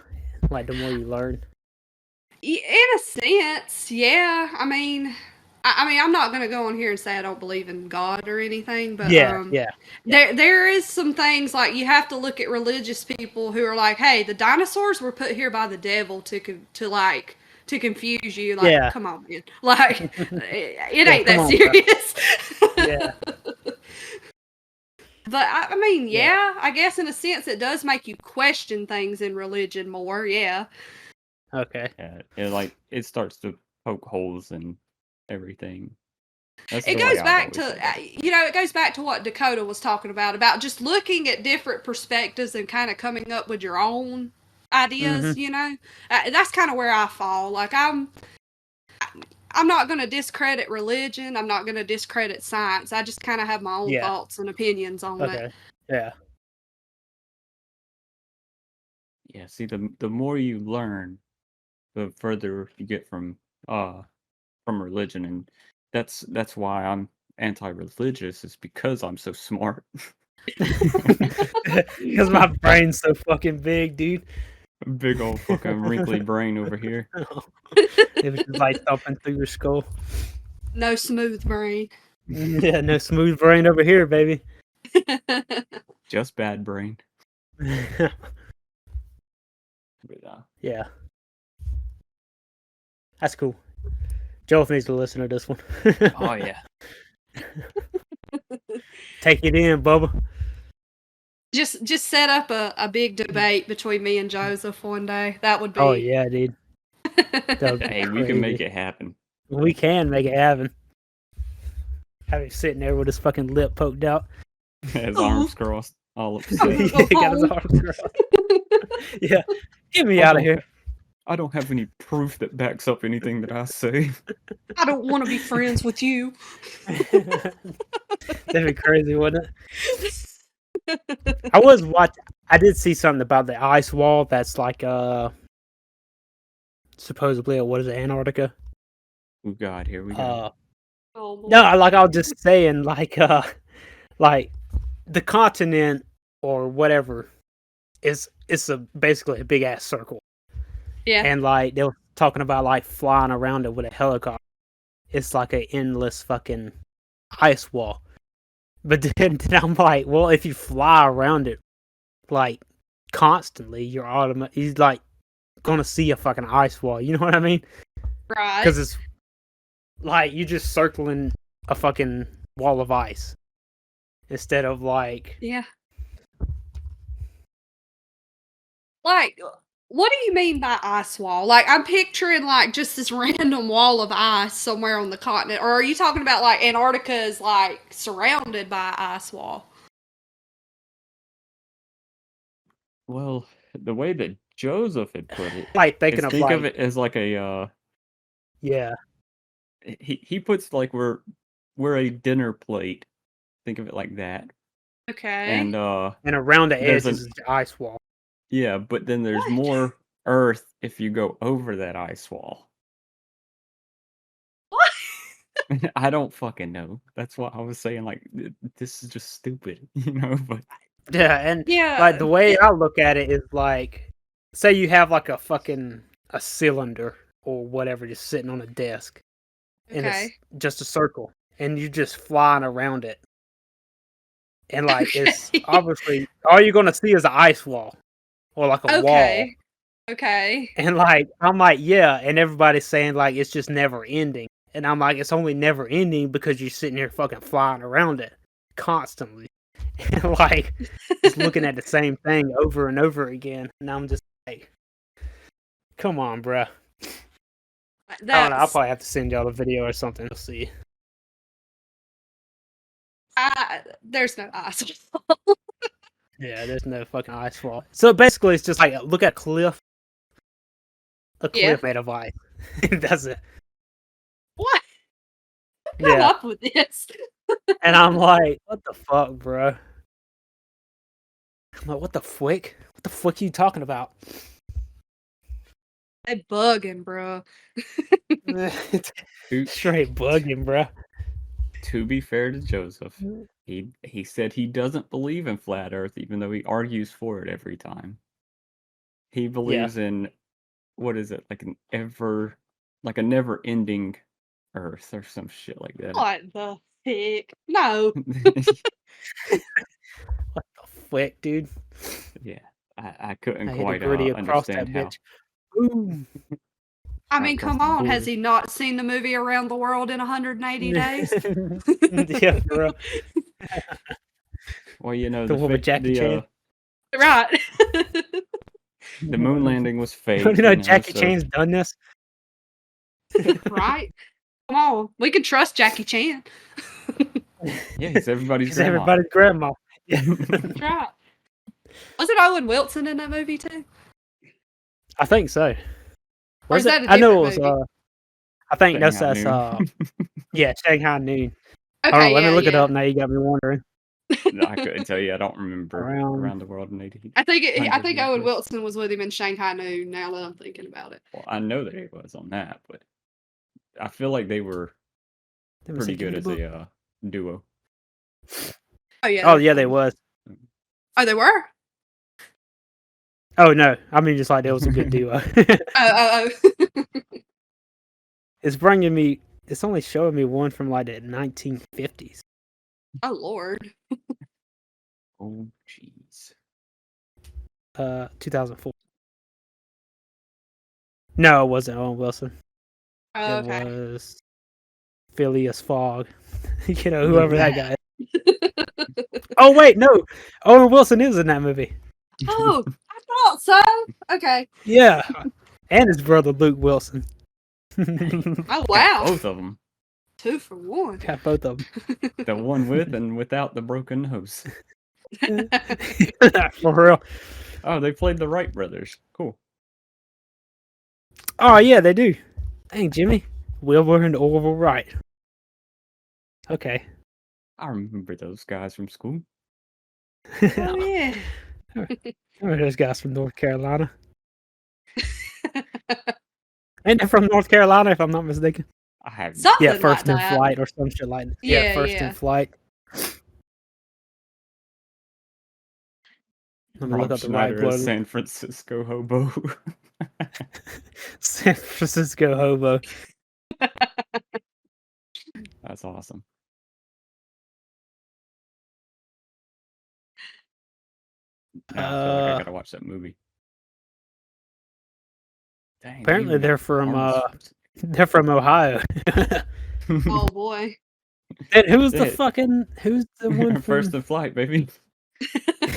Like the more you learn. In a sense, yeah. I mean, I'm not gonna go on here and say I don't believe in God or anything, but Yeah. there is some things like you have to look at religious people who are like, hey, the dinosaurs were put here by the devil to confuse you. Like, Yeah. come on, man. Like, it Yeah, ain't come that on, bro. serious. Yeah. But I mean, Yeah. yeah, I guess in a sense it does make you question things in religion more. Yeah. Okay. Yeah, it starts to poke holes in everything. That's It the way goes I've back always to looked at it. it goes back to what Dakota was talking about just looking at different perspectives and kind of coming up with your own ideas. Mm-hmm. That's kind of where I fall. Like I'm not going to discredit religion. I'm not going to discredit science. I just kind of have my own Yeah. thoughts and opinions on it. Okay. Yeah. Yeah, see, the more you learn, the further you get from religion, and that's why I'm anti-religious, is because I'm so smart. Because my brain's so fucking big, dude. Big old fucking wrinkly brain over here. It was just like thumping through your skull. No smooth brain. Yeah, no smooth brain over here, baby. Just bad brain. But, Yeah. That's cool. Joel needs to listen to this one. oh yeah. Take it in, Bubba. Just set up a big debate between me and Joseph one day. That would be. Oh yeah, dude. That would be Hey, crazy. we can make it happen. We can make it happen. Have him sitting there with his fucking lip poked out. His arms crossed, all upset. He got his arms crossed. Yeah, get me out of here. I don't have any proof that backs up anything that I say. I don't want to be friends with you. That'd be crazy, wouldn't it? I did see something about the ice wall that's like supposedly what is it, Antarctica? Oh God, here we go. No, like I was just saying, like the continent or whatever is basically a big ass circle. yeah. And like they were talking about like flying around it with a helicopter. It's like an endless fucking ice wall. But then I'm like, well, if you fly around it like constantly, he's like gonna see a fucking ice wall. You know what I mean? Right. Because it's like you just circling a fucking wall of ice instead of like Yeah. Like, what do you mean by ice wall? Like, I'm picturing like just this random wall of ice somewhere on the continent, or are you talking about like Antarctica is like surrounded by ice wall? Well, the way that Joseph had put it, like thinking of think like of it as like a yeah. he puts like we're a dinner plate. Think of it like that. Okay. And around the there's edge is the ice wall. yeah, but then there's What? more earth if you go over that ice wall. What? I don't fucking know. That's what I was saying. Like, this is just stupid, you know. But Yeah, and Yeah. like the way I look at it is like, say you have like a cylinder or whatever just sitting on a desk, and it's Okay. just a circle, and you're just flying around it, and like it's Okay. obviously all you're gonna see is an ice wall or like a wall, Okay. Okay. and like I'm like yeah, and everybody's saying like it's just never ending, and I'm like it's only never ending because you're sitting here fucking flying around it constantly. And like just looking at the same thing over and over again, and I'm just like, Come on, bruh. I don't know. I'll That's probably have to send y'all a video or something. We'll see. there's no ice. Yeah, there's no fucking ice fall. So basically, it's just like look at a Yeah. cliff made of ice. That's it. What? Come Yeah, up with this. and I'm like, what the fuck, bro? I'm like, what the fuck? What the fuck are you talking about? They bugging, bro. Straight bugging, bro. To be fair to Joseph, he said he doesn't believe in flat Earth, even though he argues for it every time. He believes in what is it, like a never-ending Earth or some shit like that. What the heck? No. What the fuck, dude? Yeah, I couldn't I hit a quite gritty across that understand how. bitch. Boom. I mean, across come the on. Has board. he not seen the movie Around the World in 180 days? Yeah, bro. Well, you know, The one with Jackie Chan. Right. the moon landing was fake. You know, you know, Jackie so Chan's done this. Right. Come on. We can trust Jackie Chan. yeah, he's everybody's He's grandma. everybody's grandma. Yeah. That's right. Was it Owen Wilson in that movie too? I think so. Or is that a I know it different was. movie? I think that's Shanghai Noon. yeah, Shanghai Noon. Okay, Hold on, let me yeah, look it yeah. up. Now you got me wondering. No, I couldn't tell you. I don't remember around the world in 80. I think 100 Owen years. Wilson was with him in Shanghai Noon. Now that I'm thinking about it. Well, I know that he was on that, but I feel like they were Let me pretty see, give good me as the book. a duo. Oh yeah. Oh they're yeah, they funny. was. Oh, they were. Oh no, I mean just like it was a good duo. Oh. It's bringing me. It's only showing me one from like the 1950s. Oh Lord. Oh, jeez. 2004. No, it wasn't Owen Wilson. Oh, It okay. was Phileas Fogg. You know, whoever that guy is. Oh wait, no, Owen Wilson is in that movie. Oh, I thought so. Okay. Yeah, and his brother Luke Wilson. Oh Got wow. both of them. 2 for 1. Got both of The one with and without the broken nose. them. For real. Oh, they played the Wright brothers. Cool. Oh yeah, they do. Dang, Jimmy, Wilbur and Orville Wright. Okay. I remember those guys from school. Oh yeah. Remember those guys from North Carolina? Ain't they from North Carolina, if I'm not mistaken? I have Something Yeah, First like in that. Flight or some shit like that. Yeah, First yeah. in Flight. Let me Rob look up the Wright Schneider as brothers. San Francisco hobo. San Francisco hobo. That's awesome. Now I feel like I gotta watch that movie. Dang, Apparently even they're from Ohio. Oh boy. And who's the Shit. who's the one from First in Flight, baby.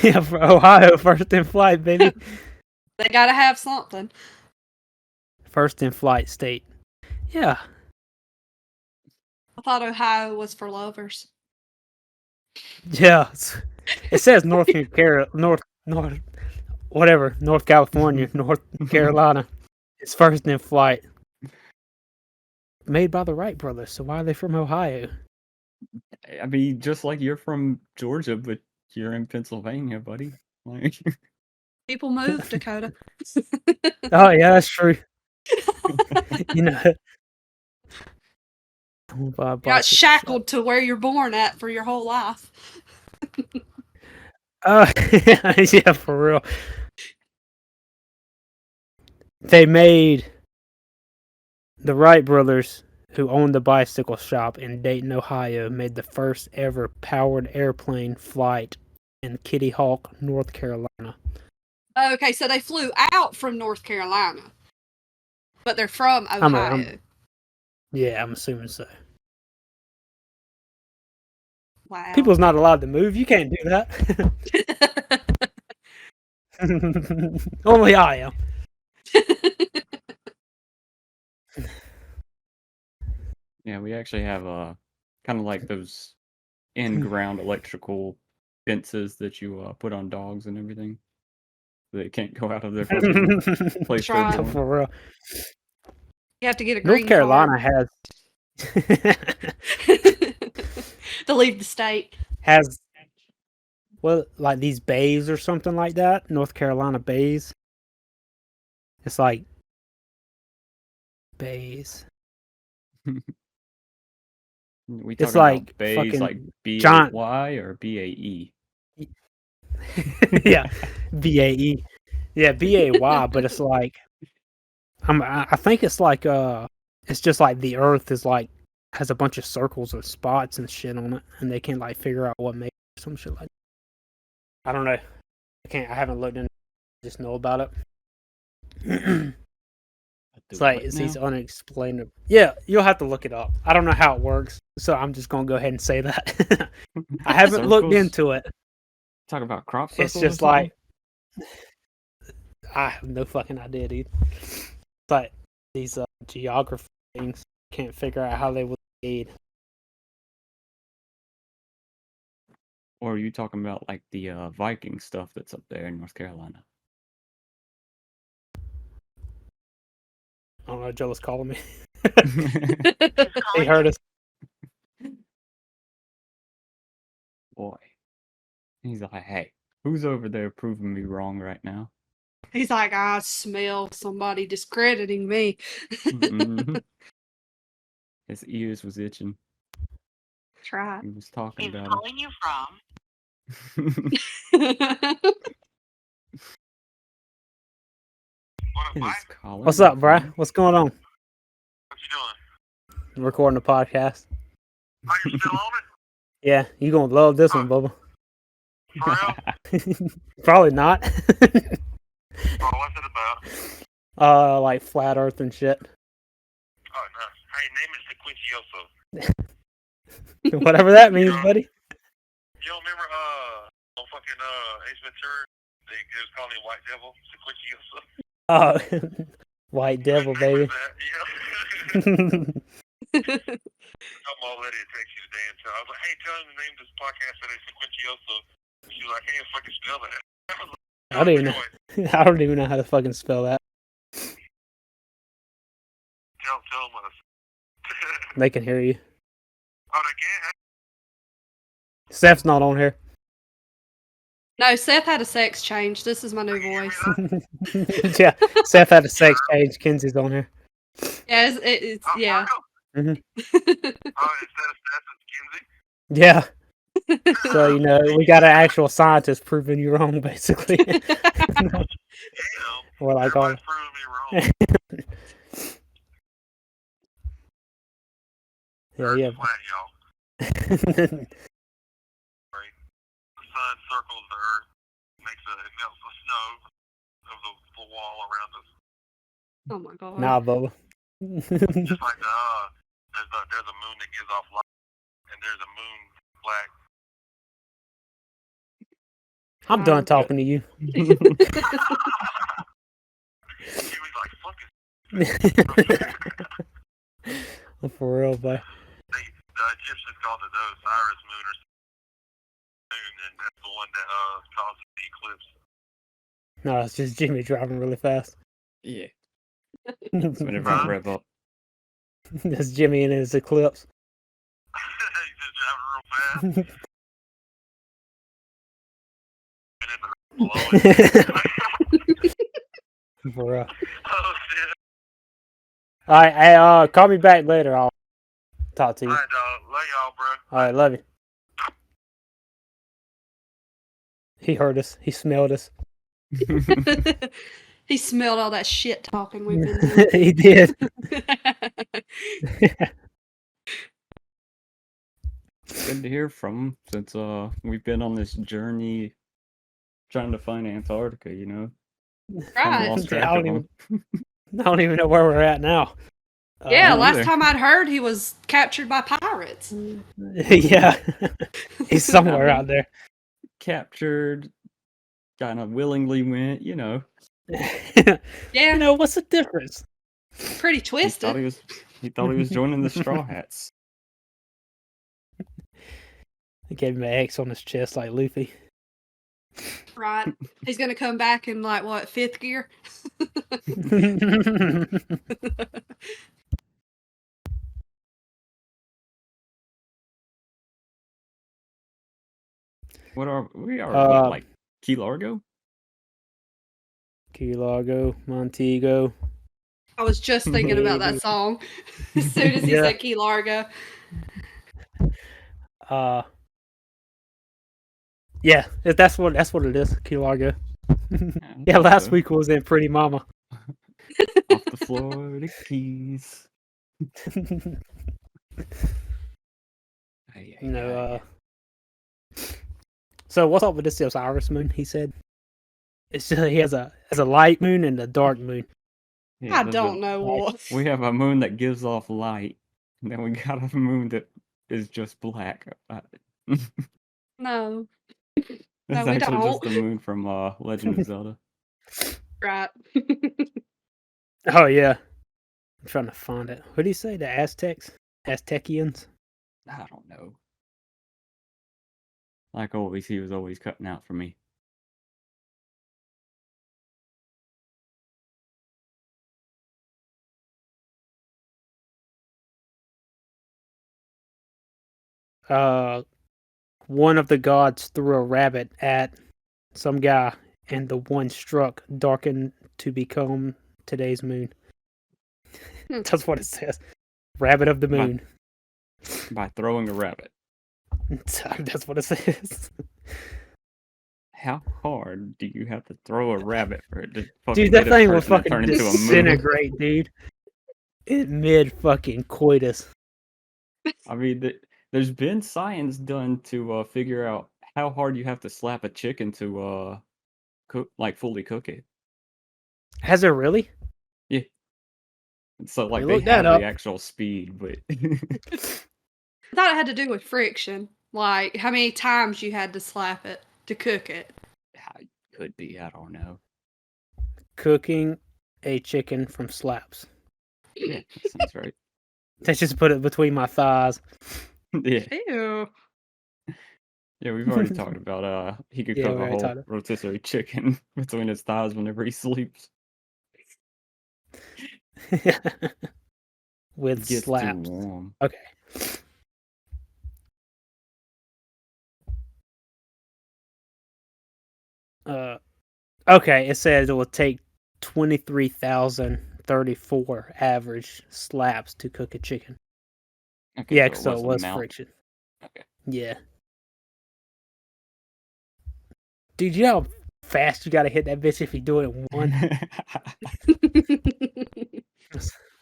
yeah, for Ohio, First in Flight, baby. They gotta have something. First in Flight state. Yeah. I thought Ohio was for lovers. Yeah. It says North California, North Carolina. It's First in Flight. Made by the Wright brothers, so why are they from Ohio? I mean, just like you're from Georgia, but you're in Pennsylvania, buddy. Like, People move, Dakota. Oh yeah, that's true. You know. You're not shackled to where you're born at for your whole life. Yeah, for real. The Wright brothers, who owned the bicycle shop in Dayton, Ohio, made the first ever powered airplane flight in Kitty Hawk, North Carolina. Okay, so they flew out from North Carolina, but they're from Ohio. Yeah, I'm assuming so. Wow. People's not allowed to move. You can't do that. Only I am. Yeah, we actually have kind of like those in-ground electrical fences that you put on dogs and everything. They can't go out of their fucking place they're Right. born. For real. You have to get a North green Carolina card to leave the state. has like these bays or something like that. North Carolina bays. It's like bays. We It's talking like about bays fucking like giant. BAY or BAE? Yeah, BAE. Yeah, BAY. But it's like I think it's like it's just like the Earth is like has a bunch of circles or spots and shit on it, and they can't like figure out what makes some shit like that. I don't know. I haven't looked in. Just know about it. It's like it's these unexplainable. Yeah, you'll have to look it up. I don't know how it works, so I'm just gonna go ahead and say that. I haven't looked into it. Talk about crop circles. It's just like I have no fucking idea, dude. It's like these geography things can't figure out how they would aid. Or are you talking about like the Viking stuff that's up there in North Carolina? I don't know. Joe was calling me. He heard us. Boy, he's like, hey, who's over there proving me wrong right now? He's like, I smell somebody discrediting me. Mhm. His ears was itching. Try. He was talking He's about calling you from. What's up, bruh? What's going on? What you doing? Recording a podcast. Are you still on it? Yeah, you gonna love this one, Bubba. For real? Probably not. Oh, what's it about? Like flat Earth and shit. Oh, no. Hey, name is Sequencioso. Whatever that means, buddy. You don't remember, on fucking, Ace Ventura? They was calling him White Devil, Sequencioso. Oh, White Devil, baby. Yeah. I'm all ready to text you today and tell. I was like, hey, tell him the name of this podcast that is Sequencioso. She was like, I can't fucking spell that. I don't even know. I don't even know how to fucking spell that. Tell him what. They can hear you. Oh, they can't? Seth's not on here. No, Seth had a sex change. This is my new voice. Yeah, Seth had a sex change. Kenzie's on here. Yeah, it's yeah. Mm-hmm. Oh, instead of Seth, it's Kenzie? Yeah. So, you know, we got an actual scientist proving you wrong, basically. Damn. Or like all. Everybody's proving me wrong. Yeah. Flat, y'all. The sun circles the earth, it melts the snow of the wall around us. Oh my god. Nah, Bubba. Just like there's a moon that gives off light, and there's a moon black. I'm done talking to you. He was like, fuck it. For real, boy. The Egyptians called it the Osiris moon or moon, and that's the one that causes the eclipse. No, it's just Jimmy driving really fast. Yeah. That's whenever I rev up. That's Jimmy in his eclipse. He's just driving real fast. For real. Oh shit. Alright, hey, call me back later. I'll talk to you. Alright, dog. Love y'all, bro. Alright, love you. He heard us. He smelled us. He smelled all that shit talking we've been doing. He did. Good to hear from him since we've been on this journey trying to find Antarctica, you know. Right. Lost track I of him. don't even know where we're at now. Yeah, me last either. time I'd heard he was captured by pirates. Yeah. He's somewhere out there. Captured, kind of willingly went, you know. Yeah. You know, what's the difference? Pretty He twisted. thought he was joining the Straw Hats. He gave him an X on his chest like Luffy. Right. He's gonna come back in like what, 5th gear? What are we? Are Uh, like Key Largo? Key Largo, Montego. I was just thinking about that song as soon as he Yeah. said Key Largo. Yeah, that's what it is. Key Largo. Yeah, thought last so. week was in Pretty Mama. Off the Florida Keys. So what's up with this Osiris moon? He said it's just he has a light moon and a dark moon. Yeah, I don't know what. We have a moon that gives off light, and then we got a moon that is just black. No. That's we actually just don't. the moon from Legend of Zelda. Right. Oh yeah, I'm trying to find it. What do you say? The Aztecians? I don't know. Like always, he was always cutting out for me. One of the gods threw a rabbit at some guy, and the one struck, darkened to become today's moon. That's what it says. Rabbit of the moon. By throwing a rabbit. That's what it says. How hard do you have to throw a rabbit for it to fucking Dude, that get a thing will person to fucking turn into a moon? disintegrate, dude. In mid fucking coitus. I mean, there's been science done to figure out how hard you have to slap a chicken to cook, like fully cook it. Has it really? Yeah. So like We they looked that have up. the actual speed, but I thought it had to do with friction. Like how many times you had to slap it to cook it. could be. I don't know. Cooking a chicken from slaps. Yeah, that sounds right. Let's just put it between my thighs. Yeah. Ew. Yeah, we've already talked about he could Yeah, cook we a already whole talked it. rotisserie chicken between his thighs whenever he sleeps. With Gets slaps. too warm. Okay. Okay, it says it will take 23,034 average slaps to cook a chicken. Okay, Yeah, so so it wasn't was mount. friction. Okay. Yeah. Dude, you know how fast you gotta hit that bitch if you do it in one?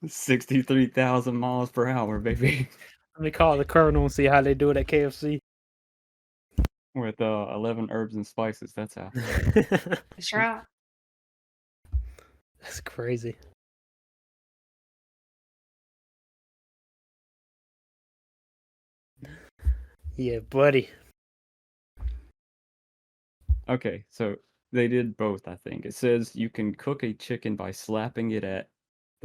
63,000 miles per hour, baby. Let me call the colonel and see how they do it at KFC. With 11 herbs and spices, that's how. That's right. That's crazy. Yeah, buddy. Okay, so they did both, I think. It says you can cook a chicken by slapping it at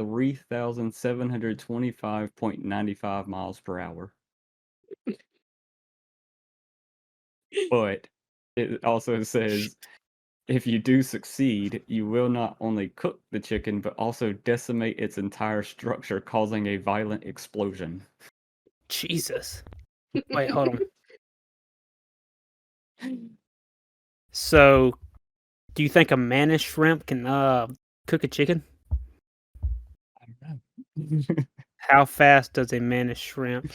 3,725.95 miles per hour. But it also says if you do succeed, you will not only cook the chicken, but also decimate its entire structure, causing a violent explosion. Jesus. Wait, hold on. So, do you think a mannish shrimp can cook a chicken? I don't know. How fast does a mannish shrimp?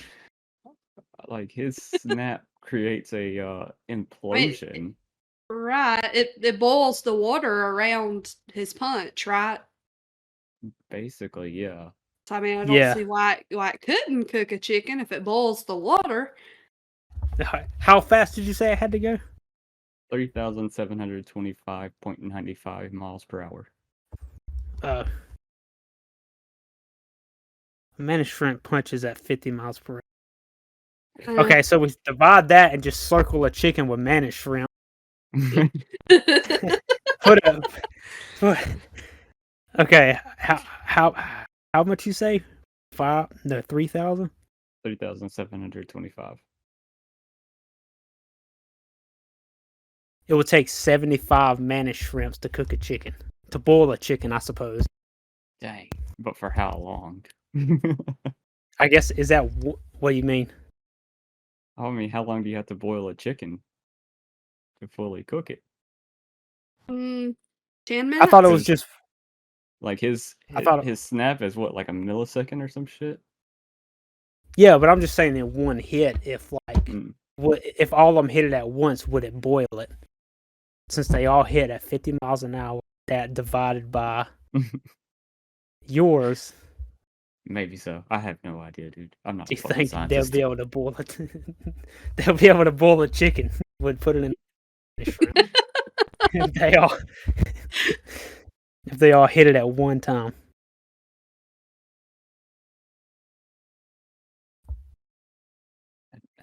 Like his snap creates a implosion. Right. It boils the water around his punch, right? Basically, yeah. So I mean, I don't see why it couldn't cook a chicken if it boils the water. How fast did you say it had to go? 3,725.95 miles per hour. A mannish shrimp punches at 50 miles per hour. Okay, so we divide that and just circle a chicken with mannish shrimp. Put up. Okay, how How much you say? 3,000? 3,725. It would take 75 managed shrimps to cook a chicken. To boil a chicken, I suppose. Dang. But for how long? I guess, is that what you mean? I mean, how long do you have to boil a chicken to fully cook it? 10 minutes? I thought it was just... Like his snap is what, like a millisecond or some shit? Yeah, but I'm just saying in one hit, if if all of them hit it at once, would it boil it? Since they all hit at 50 miles an hour, that divided by yours. Maybe so. I have no idea, dude. I'm not Do a you fucking think scientist. they'll be able to boil it? They'll be able to boil a chicken. Would put it in a shrimp. if they all hit it at one time.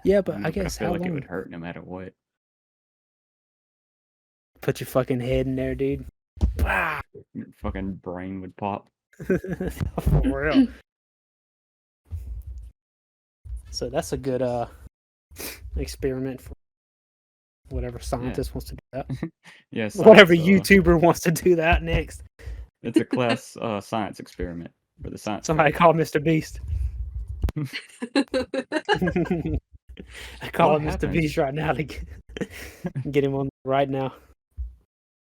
Yeah, but I guess feel how like long? it would hurt no matter what. Put your fucking head in there, dude. Your fucking brain would pop. For real. So that's a good experiment for whatever scientist wants to do that. Yeah, Whatever YouTuber wants to do that next. It's a class science experiment for the science. Somebody call Mr. Beast. I call him Mr. Beast right now to get him on right now.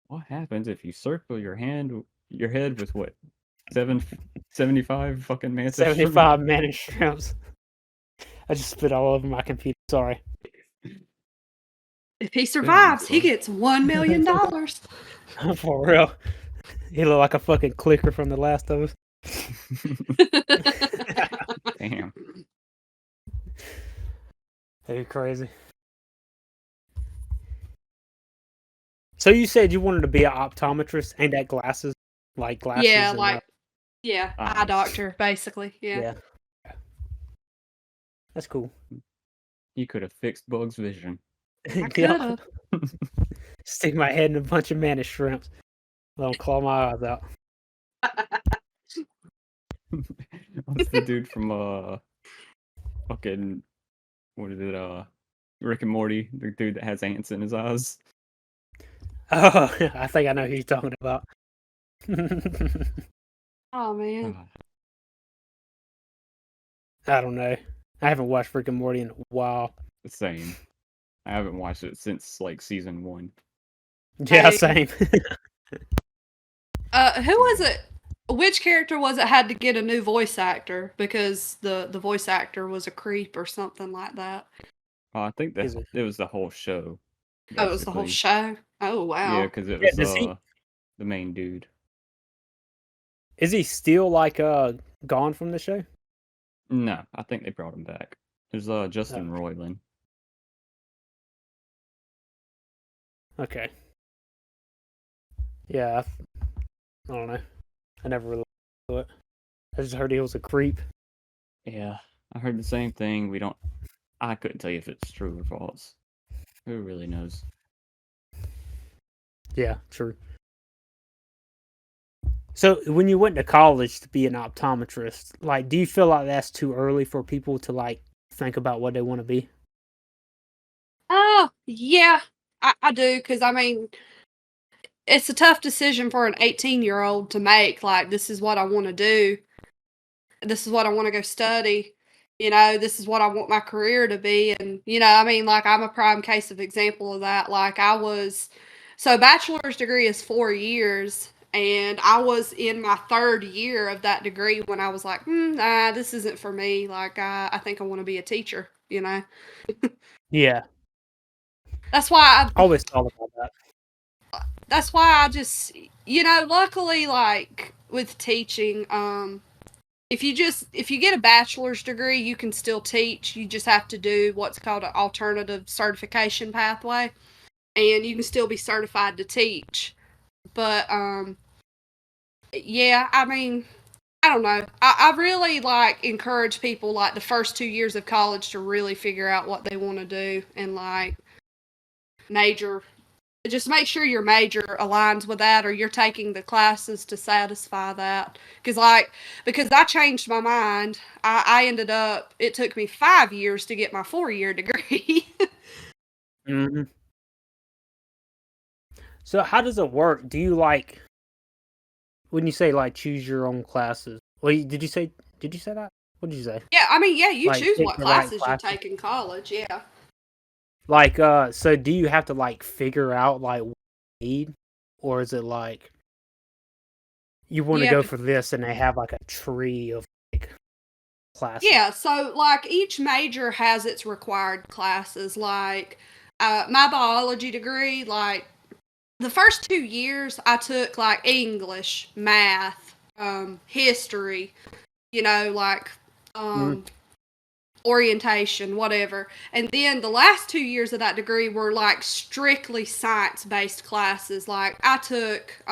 What happens if you circle your head with what? 75 fucking mantis 75 mantis shrimps. I just spit all over my computer. Sorry. If he survives, he gets $1 million. For real. He look like a fucking clicker from The Last of Us. Damn. Hey, crazy. So you said you wanted to be an optometrist, ain't that glasses? Like glasses? Yeah, eye doctor, basically. Yeah. That's cool. You could have fixed Bug's vision. I could have. Stick my head in a bunch of mantis shrimps. Let them claw my eyes out. What's the dude from fucking what is it? Rick and Morty, the dude that has ants in his eyes. Oh, I think I know who you're talking about. Oh man. I don't know. I haven't watched Rick and Morty in a while. The same. I haven't watched it since like season 1. Yeah, same. Who was it? Which character was it had to get a new voice actor because the voice actor was a creep or something like that? I think it was the whole show. Basically. Oh, it was the whole show? Oh, wow. Yeah, because it was the main dude. Is he still like gone from the show? No, I think they brought him back. There's Justin Roiland. Okay. Yeah, I don't know. I never really saw it. I just heard he was a creep. Yeah, I heard the same thing. I couldn't tell you if it's true or false. Who really knows? Yeah, true. So when you went to college to be an optometrist, like, do you feel like that's too early for people to like think about what they want to be? Oh, yeah, I do, because I mean, it's a tough decision for an 18-year-old to make. Like, this is what I want to do. This is what I want to go study. This is what I want my career to be. And, I mean, like, I'm a prime case of example of that. Like, so bachelor's degree is 4 years. And I was in my 3rd year of that degree when I was like, nah, this isn't for me. Like, I think I want to be a teacher, Yeah. That's why I always thought about that. That's why I just, luckily, like, with teaching, if you get a bachelor's degree, you can still teach. You just have to do what's called an alternative certification pathway. And you can still be certified to teach. But, yeah, I mean, I don't know. I really, like, encourage people, like, the first 2 years of college to really figure out what they want to do and, like, major just make sure your major aligns with that, or you're taking the classes to satisfy that. Because I changed my mind. I ended up. It took me 5 years to get my 4-year degree. Hmm. So how does it work? Do you like when you say like choose your own classes? Wait, did you say that? What did you say? Yeah, I mean, yeah, you Like choose pick what the right classes you classes? take in college. Yeah. Like so do you have to like figure out like what you need, or is it like you want to You have go to. for this and they have like a tree of like classes? Yeah, so like each major has its required classes. Like my biology degree, like the first 2 years I took like English, math, history, like Mhm. orientation, whatever. And then the last 2 years of that degree were like strictly science based classes. Like I took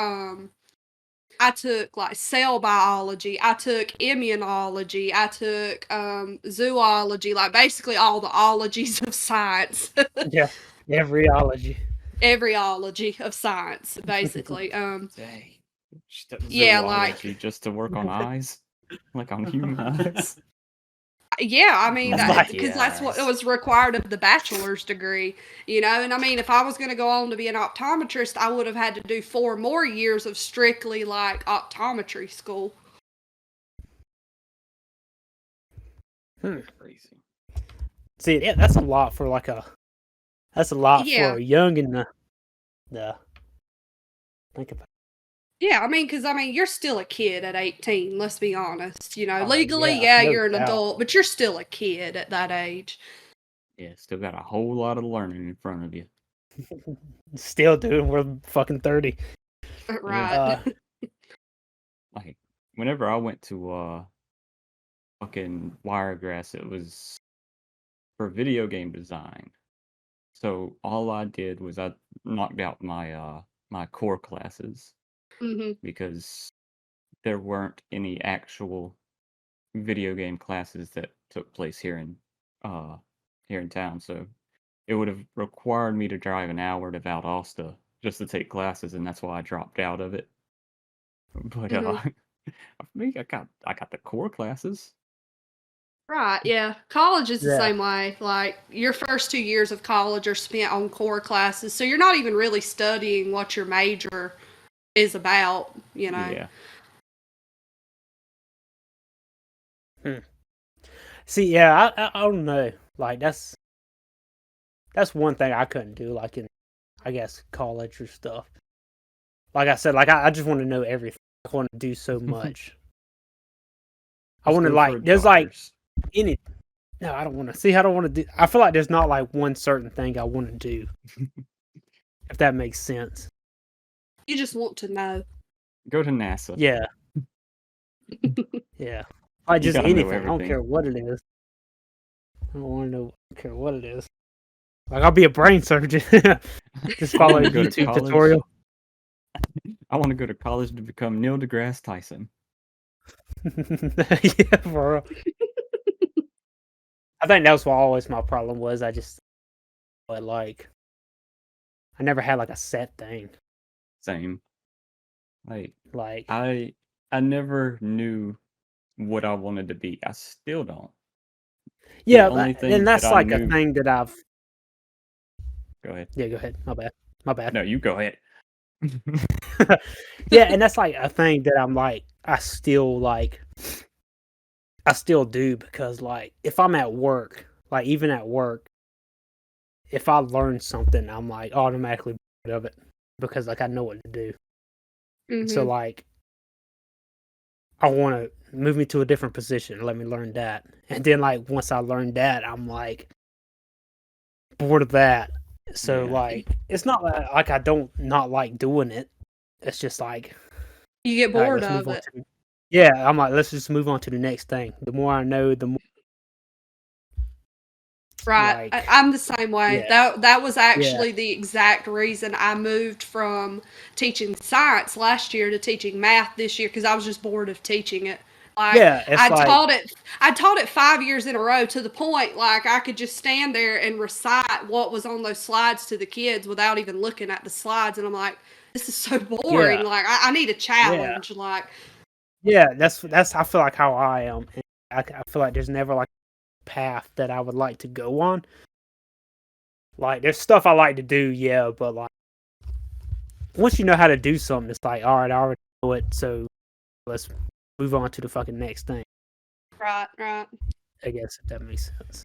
like cell biology, I took immunology, I took zoology, like basically all the ologies of science. Yeah. Everyology. Every ology of science, basically. Dang. She took Yeah, like zoology just to work on eyes, like on human eyes. yeah, I mean It's that like because that's what Yes. was required of the bachelor's degree, and I mean if I was going to go on to be an optometrist, I would have had to do 4 more years of strictly like optometry school. Crazy. See, yeah, that's a lot for like Yeah. a young and the think about. Yeah, I mean, because I mean, you're still a kid at 18. Let's be honest. Oh Legally, yeah, yeah, no you're an doubt. adult, but you're still a kid at that age. Yeah, still got a whole lot of learning in front of you. Still doing. We're fucking 30. Yeah. Right. Uh, Like whenever I went to fucking Wiregrass, it was for video game design. So all I did was I knocked out my core classes hmm because there weren't any actual video game classes that took place uh here in town. So it would have required me to drive an hour to Valdosta just to take classes, and that's why I dropped out of it. But hmm I think I got the core classes. Right. Yeah. College is the yeah, same way. Like your first 2 years of college are spent on core classes, so you're not even really studying what your major is about. Yeah. hmm. See, yeah, I don't know. Like that's one thing I couldn't do. Like in, I guess college or stuff. Like I said, like I just want to know everything. I want to do so much. I Just want to go for a like there's like doctor's. any. No, I don't want to. See, I don't want to do. I feel like there's not like one certain thing I want to do. If that makes sense. You just want to know. Go to NASA. Yeah, yeah. Like You just gotta know anything. I don't everything. care what it is. I don't want to know. I don't care what it is. Like I'll be a brain surgeon. Just I follow want a to go to YouTube college. tutorial. I want to go to college to become Neil deGrasse Tyson. Yeah, for real. I think that was what always my problem was. But like, I never had like a set thing. Same. Like Like, I never knew what I wanted to be. I still don't. The yeah, only and thing that that's I like a knew. thing that I've. Go ahead. Yeah, go ahead. My bad. My bad. No, you go ahead. Yeah, and that's like a thing that I'm like, I still do because like if I'm at work, like even at work, if I learn something, I'm like automatically bored of it because like I know what to do. So hmm like I want to move me to a different position. Let me learn that, and then like once I learn that, I'm like bored of that. So Yeah. like it's not like I don't not like doing it. It's just like You get all right, bored let's move of on it. to. Yeah, I'm like let's just move on to the next thing. The more I know, the more Right. like I'm the same way. yeah, That was yeah. actually the exact reason I moved from teaching science last year to teaching math this year because I was just bored of teaching it. Like Yeah, it's I like taught it 5 years in a row to the point like I could just stand there and recite what was on those slides to the kids without even looking at the slides, and I'm like, this is so boring. yeah, Like I need a yeah, challenge. Like yeah. That's I feel like how I am. And I feel like there's never like a path that I would like to go on. Like there's stuff I like to do, yeah, but like once you know how to do something, it's like all right, I already know it, so let's move on to the fucking next thing. right, right. I guess if that makes sense.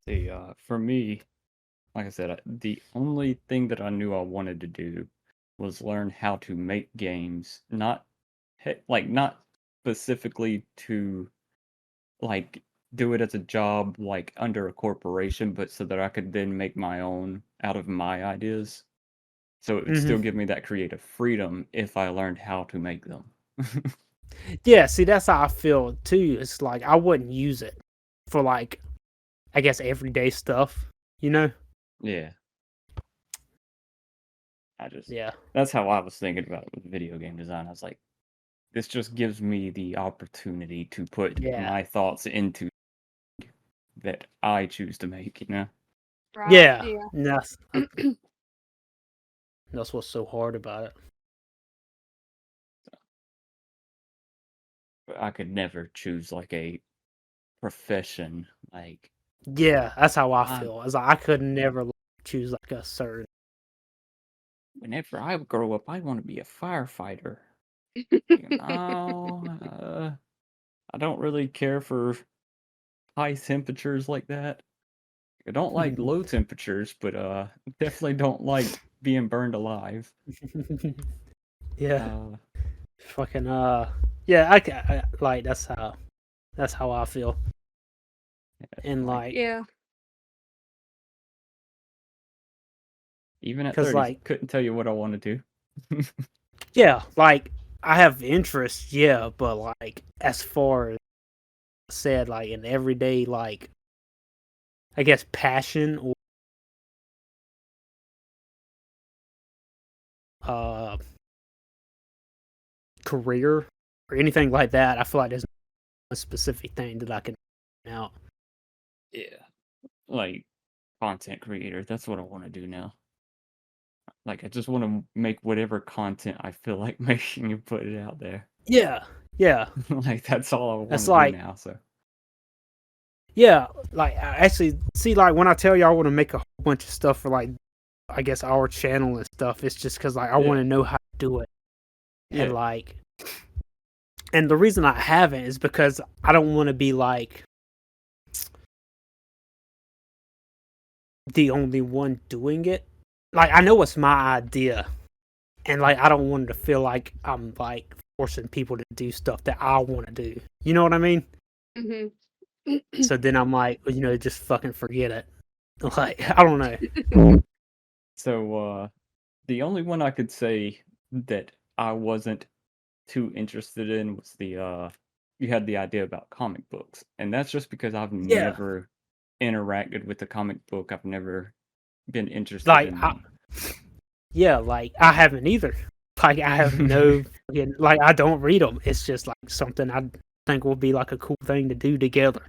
See, for me, like I said, the only thing that I knew I wanted to do was learn how to make games, not not specifically to like do it as a job like under a corporation, but so that I could then make my own out of my ideas. So it would still Hmm. give me that creative freedom if I learned how to make them. Yeah, see, that's how I feel too. It's like I wouldn't use it for like, I guess, everyday stuff, you know? Yeah. I just Yeah, that's how I was thinking about it with video game design. I was like, this just gives me the opportunity to put yeah, my thoughts into that I choose to make, you know? Right, yeah. yeah. And that's what's so hard about it. But I could never choose like a profession. Like Yeah, that's how I I feel. It's like I could never like, choose like a certain. whenever I grow up, I want to be a firefighter. No, I don't really care for high temperatures like that. I don't like low temperatures, but definitely don't like being burned alive. Yeah, Uh, fucking yeah. Like that's how I feel. And like like, Yeah. even at cause 30, like, couldn't tell you what I want to do. yeah, like I have interest, yeah, but like as far as I said, like in everyday, like I guess passion or uh career or anything like that, I feel like there's a specific thing that I can out. Yeah, like content creator. That's what I want to do now. Like I just want to make whatever content I feel like making and put it out there. Yeah, yeah. Like that's all I want That's to do like now. So yeah, like I actually see like when I tell you I want to make a whole bunch of stuff for like I guess our channel and stuff, it's just because like I want yeah, to know how to do it and yeah, like and the reason I haven't is because I don't want to be like the only one doing it. Like I know it's my idea, and like I don't want to feel like I'm like forcing people to do stuff that I want to do. You know what I mean? Hmm. So then I'm like, just fucking forget it. Like I don't know. So the only one I could say that I wasn't too interested in was the you had the idea about comic books. And that's just because I've Yeah, never interacted with the comic book. I've never been interested like in them. yeah, like I haven't either. Like I have no like I don't read them. It's just like something I think will be like a cool thing to do together.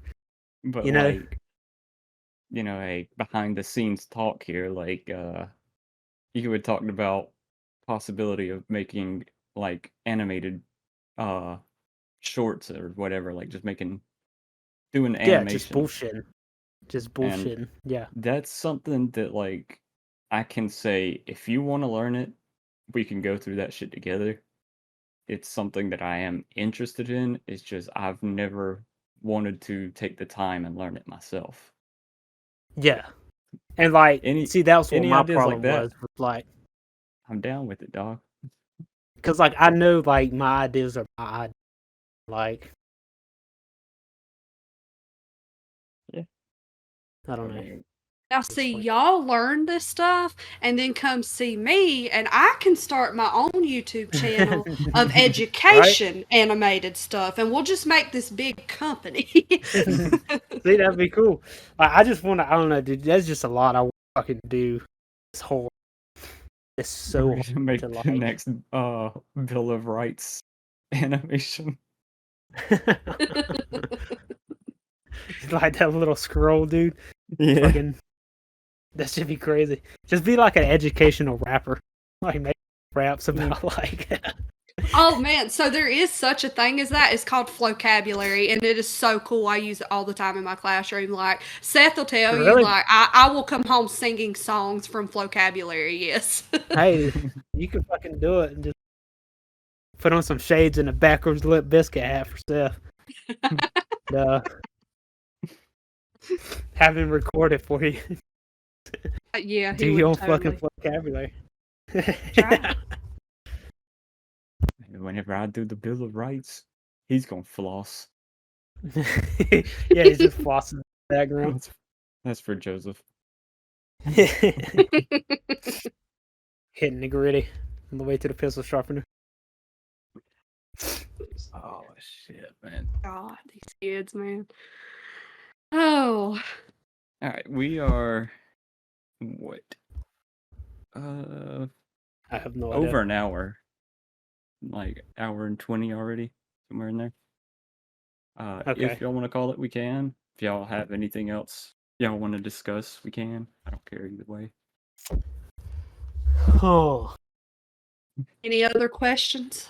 But You know? like, a behind the scenes talk here, like you had talked about possibility of making like animated uh shorts or whatever, like just doing Yeah, just animation. bullshitting. Just And bullshitting. Yeah. that's something that like I can say if you want to learn it, we can go through that shit together. It's something that I am interested in. It's just I've never wanted to take the time and learn it myself. Yeah. And like, Any see, that was what any my ideas like problem that, was with like, I'm down with it, dog. because like I know like my ideas are my ideas. Like Yeah. I I don't know. mean, Now, It's see, like y'all learn this stuff and then come see me, and I can start my own YouTube channel of right. education animated stuff, and we'll just make this big company. See, that'd be cool. Like, I just want to. I don't know, dude. That's just a lot I fucking do. It's hard. It's so we're hard gonna make to the like. next Bill of Rights animation. Like that little scroll dude. Yeah. Fucking, that should be crazy. Just be like an educational rapper. Like make raps about like. Oh man, so there is such a thing as that. It's called vocabulary, and it is so cool. I use it all the time in my classroom. Like Seth will tell you, Really? like I will come home singing songs from vocabulary. Yes. Hey, you can fucking do it and just put on some shades and a backwards lip biscuit hat for Seth. uh, have him record it for you. Yeah, Do he your would own totally. fucking vocabulary. Try. Whenever I do the Bill of Rights, he's gonna floss. Yeah, he's just flossing in the background. That's for Joseph. Hitting the gritty on the way to the pistol sharpener. Oh shit, man. God, these kids, man. Oh, All right, we are what? Uh, I have no over idea. an hour, like hour and 20 already, somewhere in there. Okay. If y'all want to call it, we can. If y'all have anything else y'all want to discuss, we can. I don't care either way. Oh, any other questions?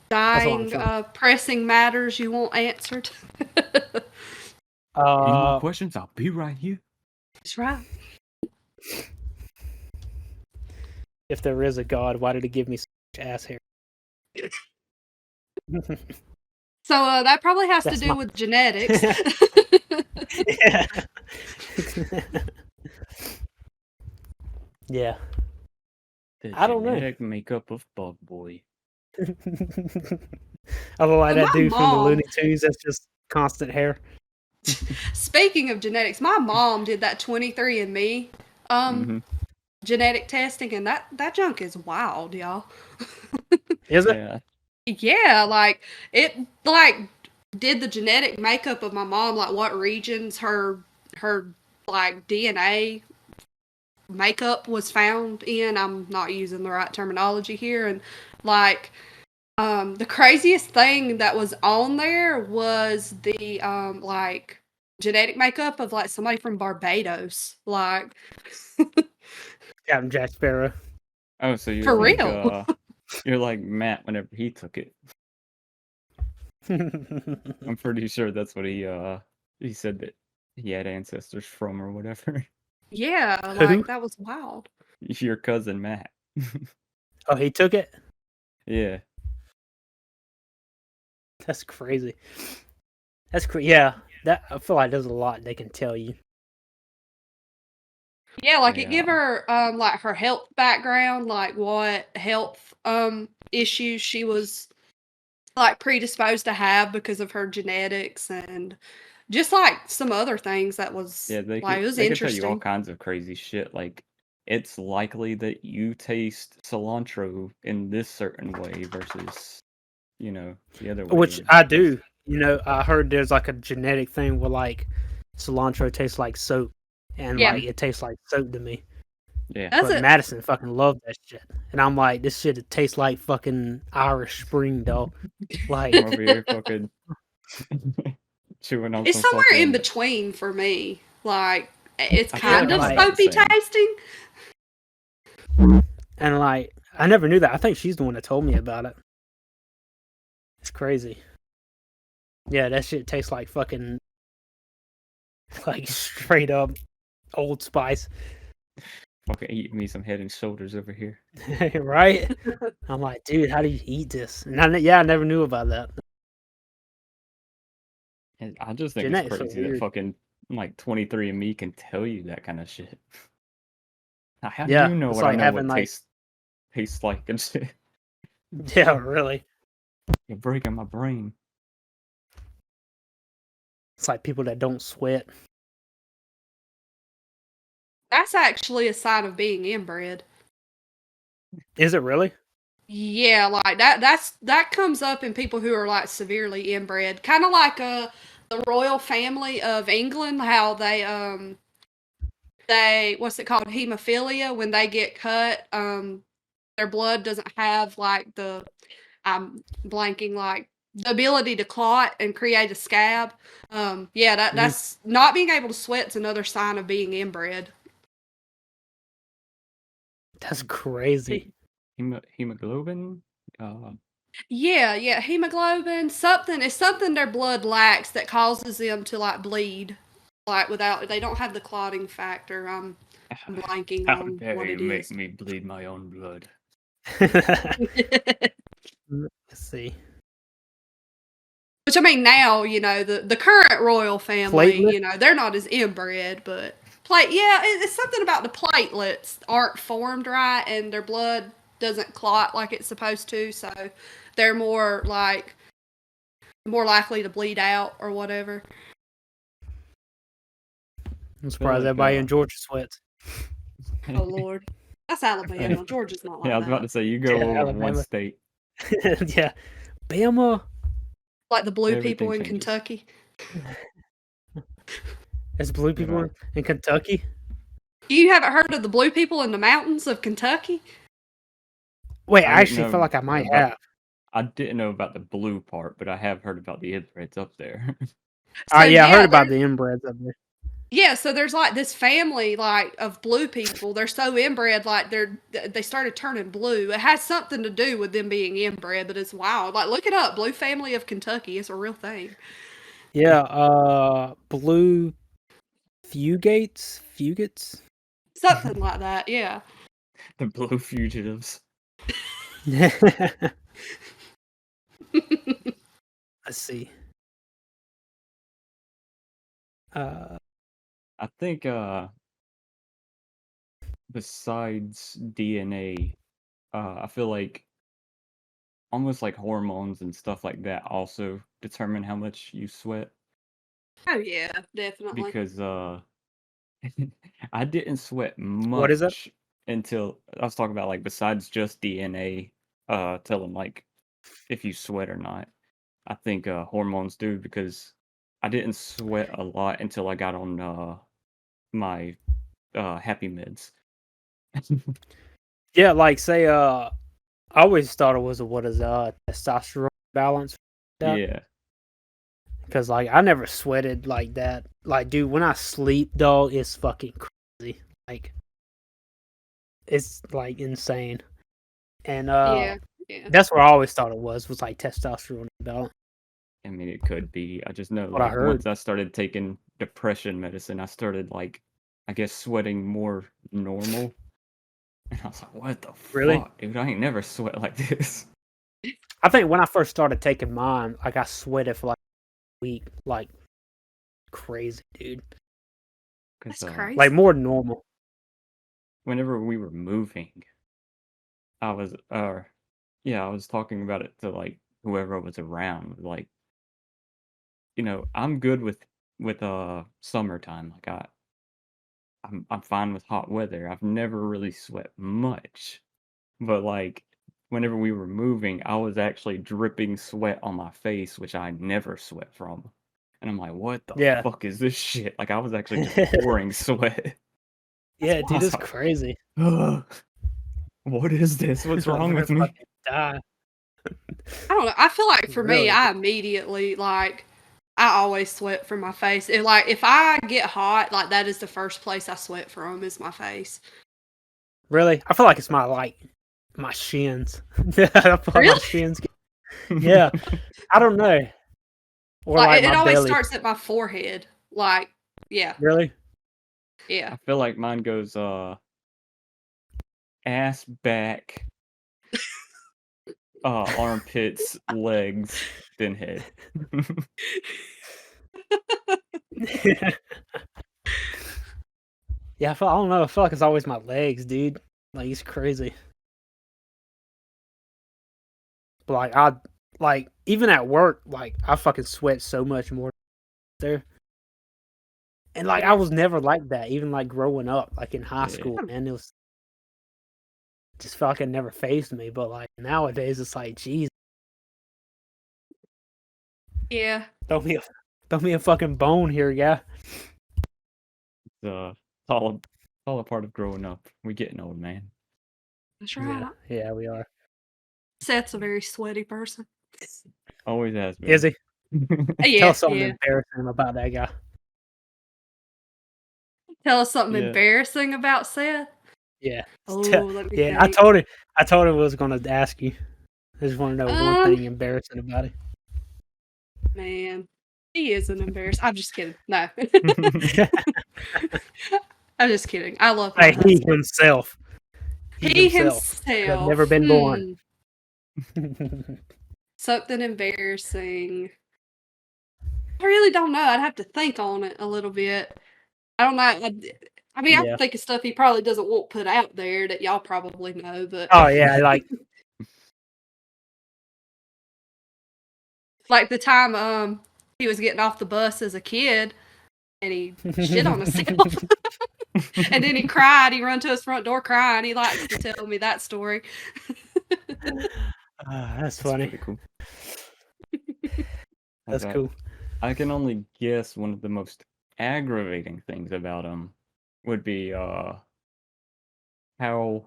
That's what I'm Dying, saying. pressing matters you want answered. Any more questions? I'll be right here. That's right. If there is a God, why did he give me so much ass hair? So that probably has That's to do my- with genetics. Yeah. Yeah. The I don't know. genetic makeup of Bug Boy. Although like But that my dude from the mom- Looney Tunes, that's just constant hair. Speaking of genetics, my mom did that 23andMe Mhm. genetic testing, and that junk is wild, y'all. Is it? Yeah. Yeah, like it like did the genetic makeup of my mom, like what regions her like DNA makeup was found in. I'm not using the right terminology here, and like the craziest thing that was on there was the like genetic makeup of like somebody from Barbados. Like Captain Jack Sparrow. Oh, so you're For like, real. you're like Matt whenever he took it. I'm pretty sure that's what he said that he had ancestors from or whatever. yeah, Who? like that was wild. Your cousin Matt. Oh, he took it? Yeah. That's crazy. That's yeah. That I feel like there's a lot they can tell you. Yeah, like it Yeah. give her like her health background, like what health issues she was like predisposed to have because of her genetics, and just like some other things that was Yeah, they like could it was they could tell you all interesting. kinds of crazy shit. Like it's likely that you taste cilantro in this certain way versus, the other way. Which I do. You know, I heard there's like a genetic thing where like cilantro tastes like soap. And Yeah. like it tastes like soap to me. Yeah. Does But it? Madison fucking loved that shit. And I'm like, this shit it tastes like fucking Irish Spring, dog. Like I'm over here fucking chewing on It's some somewhere in fucking- between for me. Like it's I feel kind like of I'm about the soapy same. tasting. and like I never knew that. I think she's the one that told me about it. It's crazy. Yeah, that shit tastes like fucking like straight up Old Spice. fucking eating me some Head and Shoulders over here. Right? I'm like, dude, how do you eat this? And I never knew about that. And I just think Genetics it's are crazy that weird. fucking like 23andMe can tell you that kind of shit. Now, how Yeah, do you know it's what I like know having, what like- tastes like and shit? Yeah, really. You're breaking my brain. It's like people that don't sweat. That's actually a sign of being inbred. Is it really? Yeah, like that comes up in people who are like severely inbred. Kind of like the royal family of England, how they what's it called, hemophilia, when they get cut, their blood doesn't have like the I'm blanking like the ability to clot and create a scab. That's not being able to sweat's another sign of being inbred. That's crazy. Hemoglobin? Yeah, hemoglobin, something. It's something their blood lacks that causes them to like bleed, like without they don't have the clotting factor. I'm blanking How on dare what you it make is. me bleed my own blood? Let's see. Which I mean, now the current royal family, Platelet? they're not as inbred, but it's something about the platelets aren't formed right, and their blood doesn't clot like it's supposed to, so they're more likely to bleed out or whatever. I'm surprised everybody in Georgia sweats. Oh Lord, that's Alabama. Georgia's not like Yeah, I was about to say you go over one state. Yeah, Bama. Like the blue people in changes. Kentucky. There's blue people in Kentucky. You haven't heard of the blue people in the mountains of Kentucky? Wait, I actually feel like I might have. I didn't know about the blue part, but I have heard about the inbreds up there. I heard about the inbreds up there. Yeah, so there's like this family like of blue people. They're so inbred, like they started turning blue. It has something to do with them being inbred, but it's wild. Like look it up, Blue Family of Kentucky. It's a real thing. Yeah, blue fugates, something like that. Yeah. The blue fugitives. Let's see. I think besides DNA, I feel like almost like hormones and stuff like that also determine how much you sweat. Oh yeah, definitely. Because I didn't sweat much What is it? until I was talking about like besides just DNA, telling like if you sweat or not. I think hormones do because I didn't sweat a lot until I got on my happy meds. Yeah, like say I always thought it was testosterone balance. Yeah. Because like I never sweated like that. Like, dude, when I sleep, dog, it's fucking crazy. Like, it's like insane. And that's what I always thought it was like testosterone balance. I mean, it could be. I just know What I like heard. once I started taking depression medicine, I started like, I guess, sweating more normal. And I was like, what the fuck, dude? I ain't never sweat like this. I think when I first started taking mine, like I sweated for like a week, like crazy, dude. That's crazy. Like more normal. Whenever we were moving, I was talking about it to like whoever was around. Like, I'm good with summertime. Like I'm fine with hot weather. I've never really sweat much. But like whenever we were moving, I was actually dripping sweat on my face, which I never sweat from. And I'm like, what the fuck is this shit? Like I was actually just pouring sweat. Yeah, dude, it's crazy. What is this? What's wrong with me? I don't know. I feel like for me, I immediately like I always sweat from my face. If I get hot, like that is the first place I sweat from is my face. Really? I feel like it's my shins. My shins. Yeah. I don't know. Or like it always belly. starts at my forehead. Like, yeah. Really? Yeah. I feel like mine goes ass, back, armpits, legs, then head. Yeah, I don't know. I feel like it's always my legs, dude. Like it's crazy. But even at work, like I fucking sweat so much more there. And like I was never like that, even like growing up, like in high school, and it was just felt like it never phased me. But like nowadays, it's like, geez. Yeah. Throw me a fucking bone here, yeah. It's all a part of growing up. We're getting old, man. That's right. Yeah, we are. Seth's a very sweaty person. Always has been. Is he? Yeah, Tell us something yeah. embarrassing about that guy. Tell us something Yeah. embarrassing about Seth. Yeah. Oh, let me Yeah, think. I told him I was gonna ask you. I just want to know one thing embarrassing about it. Man, he isn't embarrassed. I'm just kidding. No. I'm just kidding. I love my Like he husband. himself. He Could have himself. never been born. Something embarrassing. I really don't know. I'd have to think on it a little bit. I don't know. I mean, I Yeah. can think of stuff he probably doesn't want put out there that y'all probably know, but Oh yeah, like like the time he was getting off the bus as a kid and he shit on himself. And then he cried. He run to his front door crying. He likes to tell me that story. that's funny. Pretty cool. That's cool. I can only guess one of the most aggravating things about him would be how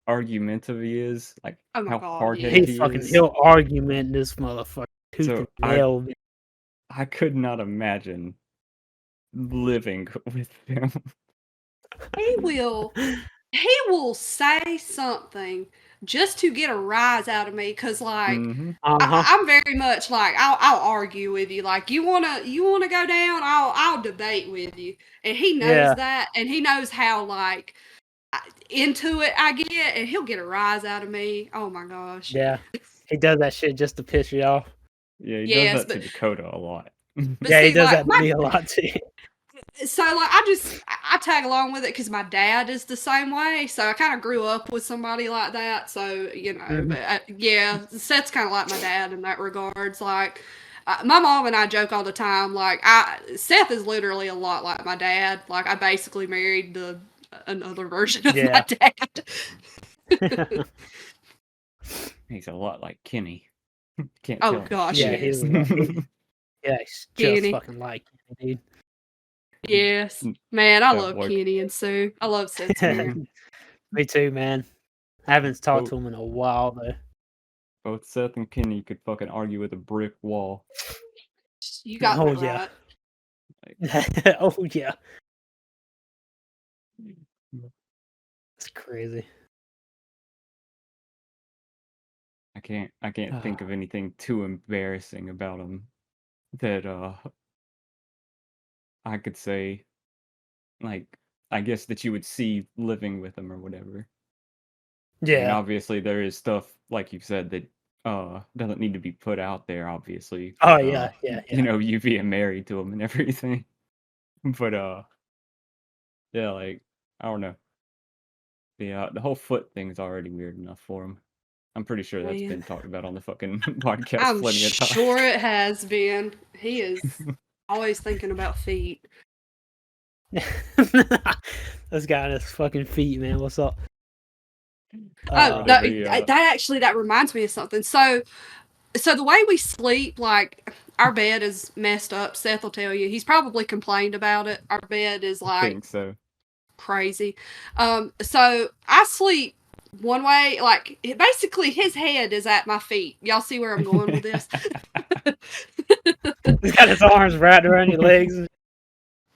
argumentative he is, like Oh my how God, hard-headed yeah. he is. He'll argument this motherfucker tooth So and nail. I could not imagine living with him. He will say something just to get a rise out of me because like I'm very much like I'll argue with you, like you wanna go down, I'll debate with you, and he knows that, and he knows how like into it I get, and he'll get a rise out of me. Oh my gosh. Yeah, he does that shit just to piss you off. Yeah, he does that to Dakota a lot. But Yeah, see, he does like, that to me a lot too. So like I tag along with it because my dad is the same way. So I kind of grew up with somebody like that. So you know, but yeah, Seth's kind of like my dad in that regards. Like my mom and I joke all the time. Like Seth is literally a lot like my dad. Like I basically married another version of my dad. He's a lot like Kenny. Can't Oh tell gosh, yeah, yes. He's just Kenny. fucking like Kenny, dude. Yes, man, I That love boy. Kenny and Sue. I love Seth's parents. Me too, man. I haven't talked to him in a while though. Both Seth and Kenny could fucking argue with a brick wall. You got that right. Oh yeah. It's crazy. I can't think of anything too embarrassing about him that I could say, like, I guess that you would see living with him or whatever. Yeah. And obviously there is stuff, like you said, that doesn't need to be put out there, obviously. Oh yeah. You know, you being married to him and everything. But yeah, like, I don't know. The whole foot thing's already weird enough for him. I'm pretty sure that's been talked about on the fucking podcast I'm plenty of times. sure it has been. He is always thinking about feet. This guy on his fucking feet, man. What's up? That reminds me of something. So the way we sleep, like our bed is messed up. Seth will tell you. He's probably complained about it. Our bed is like I think so. Crazy. So I sleep one way, like basically his head is at my feet. Y'all see where I'm going with this? He's got his arms wrapped around your legs.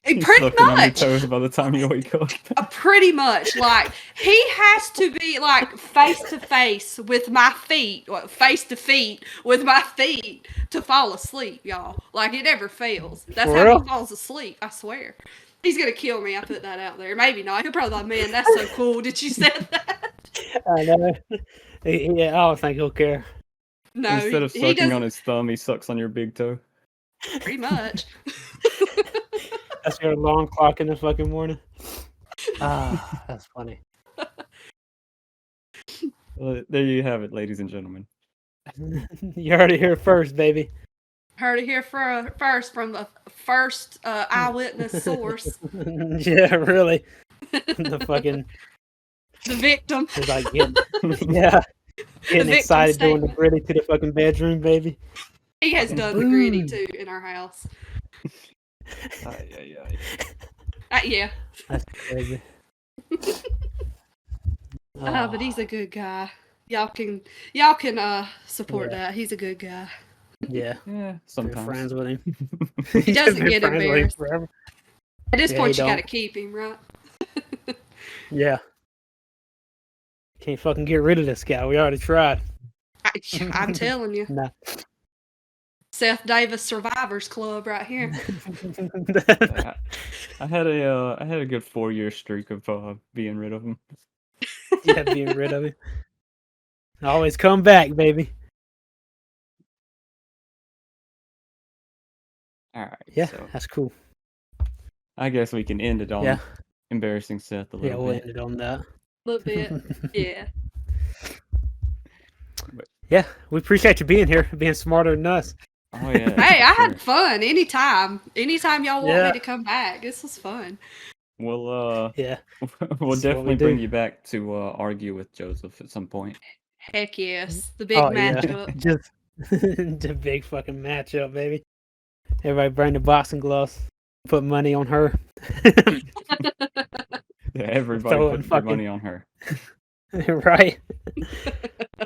Pretty much. On your toes by the time you wake up. Pretty much. Like he has to be like face to face with my feet, or face to feet with my feet to fall asleep, y'all. Like it never fails. That's how he falls asleep. I swear. He's gonna kill me. I put that out there. Maybe not. He'll probably like, man, that's so cool. Did you say that? I know. Yeah, I don't think he'll care. No. Instead of sucking on his thumb, he sucks on your big toe. Pretty much. That's your alarm clock in the fucking morning. That's funny. Well, there you have it, ladies and gentlemen. You heard it here first, baby. Heard it here first from the first eyewitness source. Yeah, really. The victim. It's like getting excited doing the gritty to the fucking bedroom, baby. He has done the gritty too in our house. Yeah. That's crazy. But he's a good guy. Y'all can support Yeah. that. He's a good guy. Yeah. Yeah, Been sometimes. friends with him. He doesn't Been get friends with him embarrassed. forever. At this Yeah, point, he you got to don't. keep him, right? Yeah. Can't fucking get rid of this guy. We already tried. I'm telling you, Nah. Seth Davis Survivors Club right here. Yeah, I had a good 4-year streak of being rid of him. Yeah, being rid of him. Always come back, baby. All right, Yeah, so that's cool. I guess we can end it on Yeah. embarrassing Seth a Yeah, little we'll bit. end it on that. A little bit. Yeah. But, Yeah, we appreciate you being here, being smarter than us. oh yeah. Hey, I for had sure. fun anytime. Anytime y'all want me Yeah. to come back. This was fun. We'll Yeah. we'll This is what definitely we bring do. you back to argue with Joseph at some point. Heck yes. The big Oh yeah, matchup. just the big fucking matchup, baby. Everybody bring the boxing gloves. Put money on her. Yeah, everybody Throwing put their fucking money on her. right.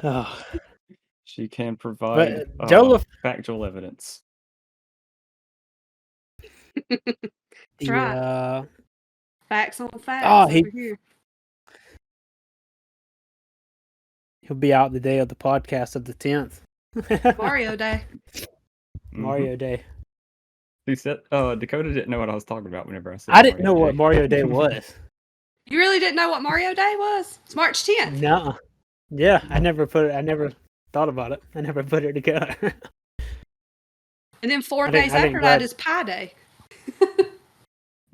Oh. She can provide But Joseph, factual evidence. That's right. the Facts on facts oh, over here. he'll be out the day of the podcast of the 10th. Mario Day. Mario Day. He said, Dakota didn't know what I was talking about whenever I said I didn't know Mario what Day. Mario Day was. You really didn't know what Mario Day was? It's March 10th. No. Yeah, I never thought about it. I never put it together. And then 4 I didn't- days I didn't after that grad- is Pi Day.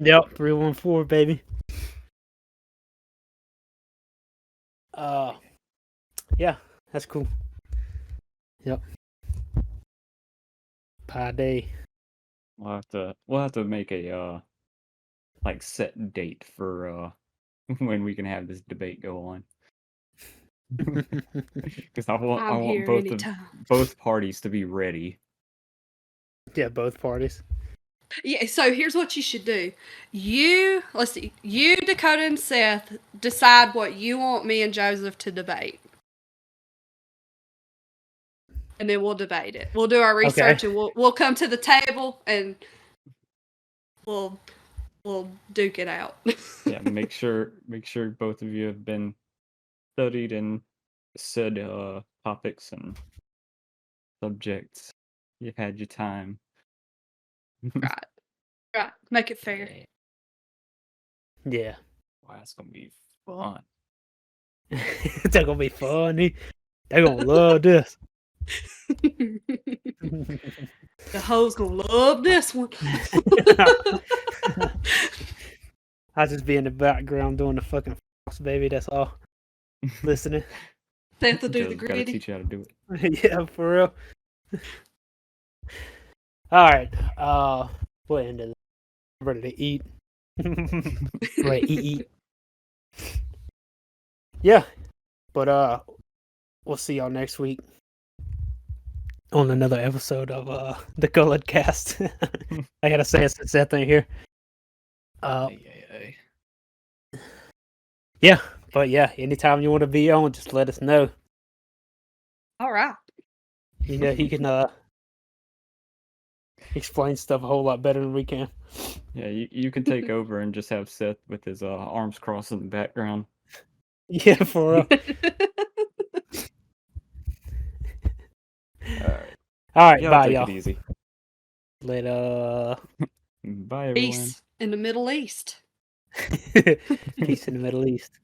Yep, 314, baby. Yeah, that's cool. Yep. Pi Day. We'll have to make a like set date for when we can have this debate go on. Because I want I'm here anytime. both parties to be ready. Yeah, both parties. Yeah, so here's what you should do. Let's see, you, Dakota, and Seth decide what you want me and Joseph to debate. And then we'll debate it. We'll do our research and we'll come to the table and we'll duke it out. Yeah, make sure both of you have been studied and said topics and subjects. You've had your time. Right. Make it fair. Yeah. Wow, that's gonna be fun. It's gonna be funny. They're gonna love this. The hoes gonna love this one. I'll just be in the background doing the fucking baby. That's all. Listening. Seth will do the Joe's gotta gritty. teach you how to do it. Yeah, for real. All right. We'll end it. I'm ready to eat. Ready to eat. Yeah. But we'll see y'all next week on another episode of the Colored Cast. I gotta say it's that thing here. Yeah, but yeah, anytime you want to be on, just let us know. All right. You know, he can explain stuff a whole lot better than we can. Yeah, you can take over and just have Seth with his arms crossed in the background. Yeah, for real. All right, bye, take y'all. it easy. Later. Bye, everyone. Peace in the Middle East. Peace in the Middle East.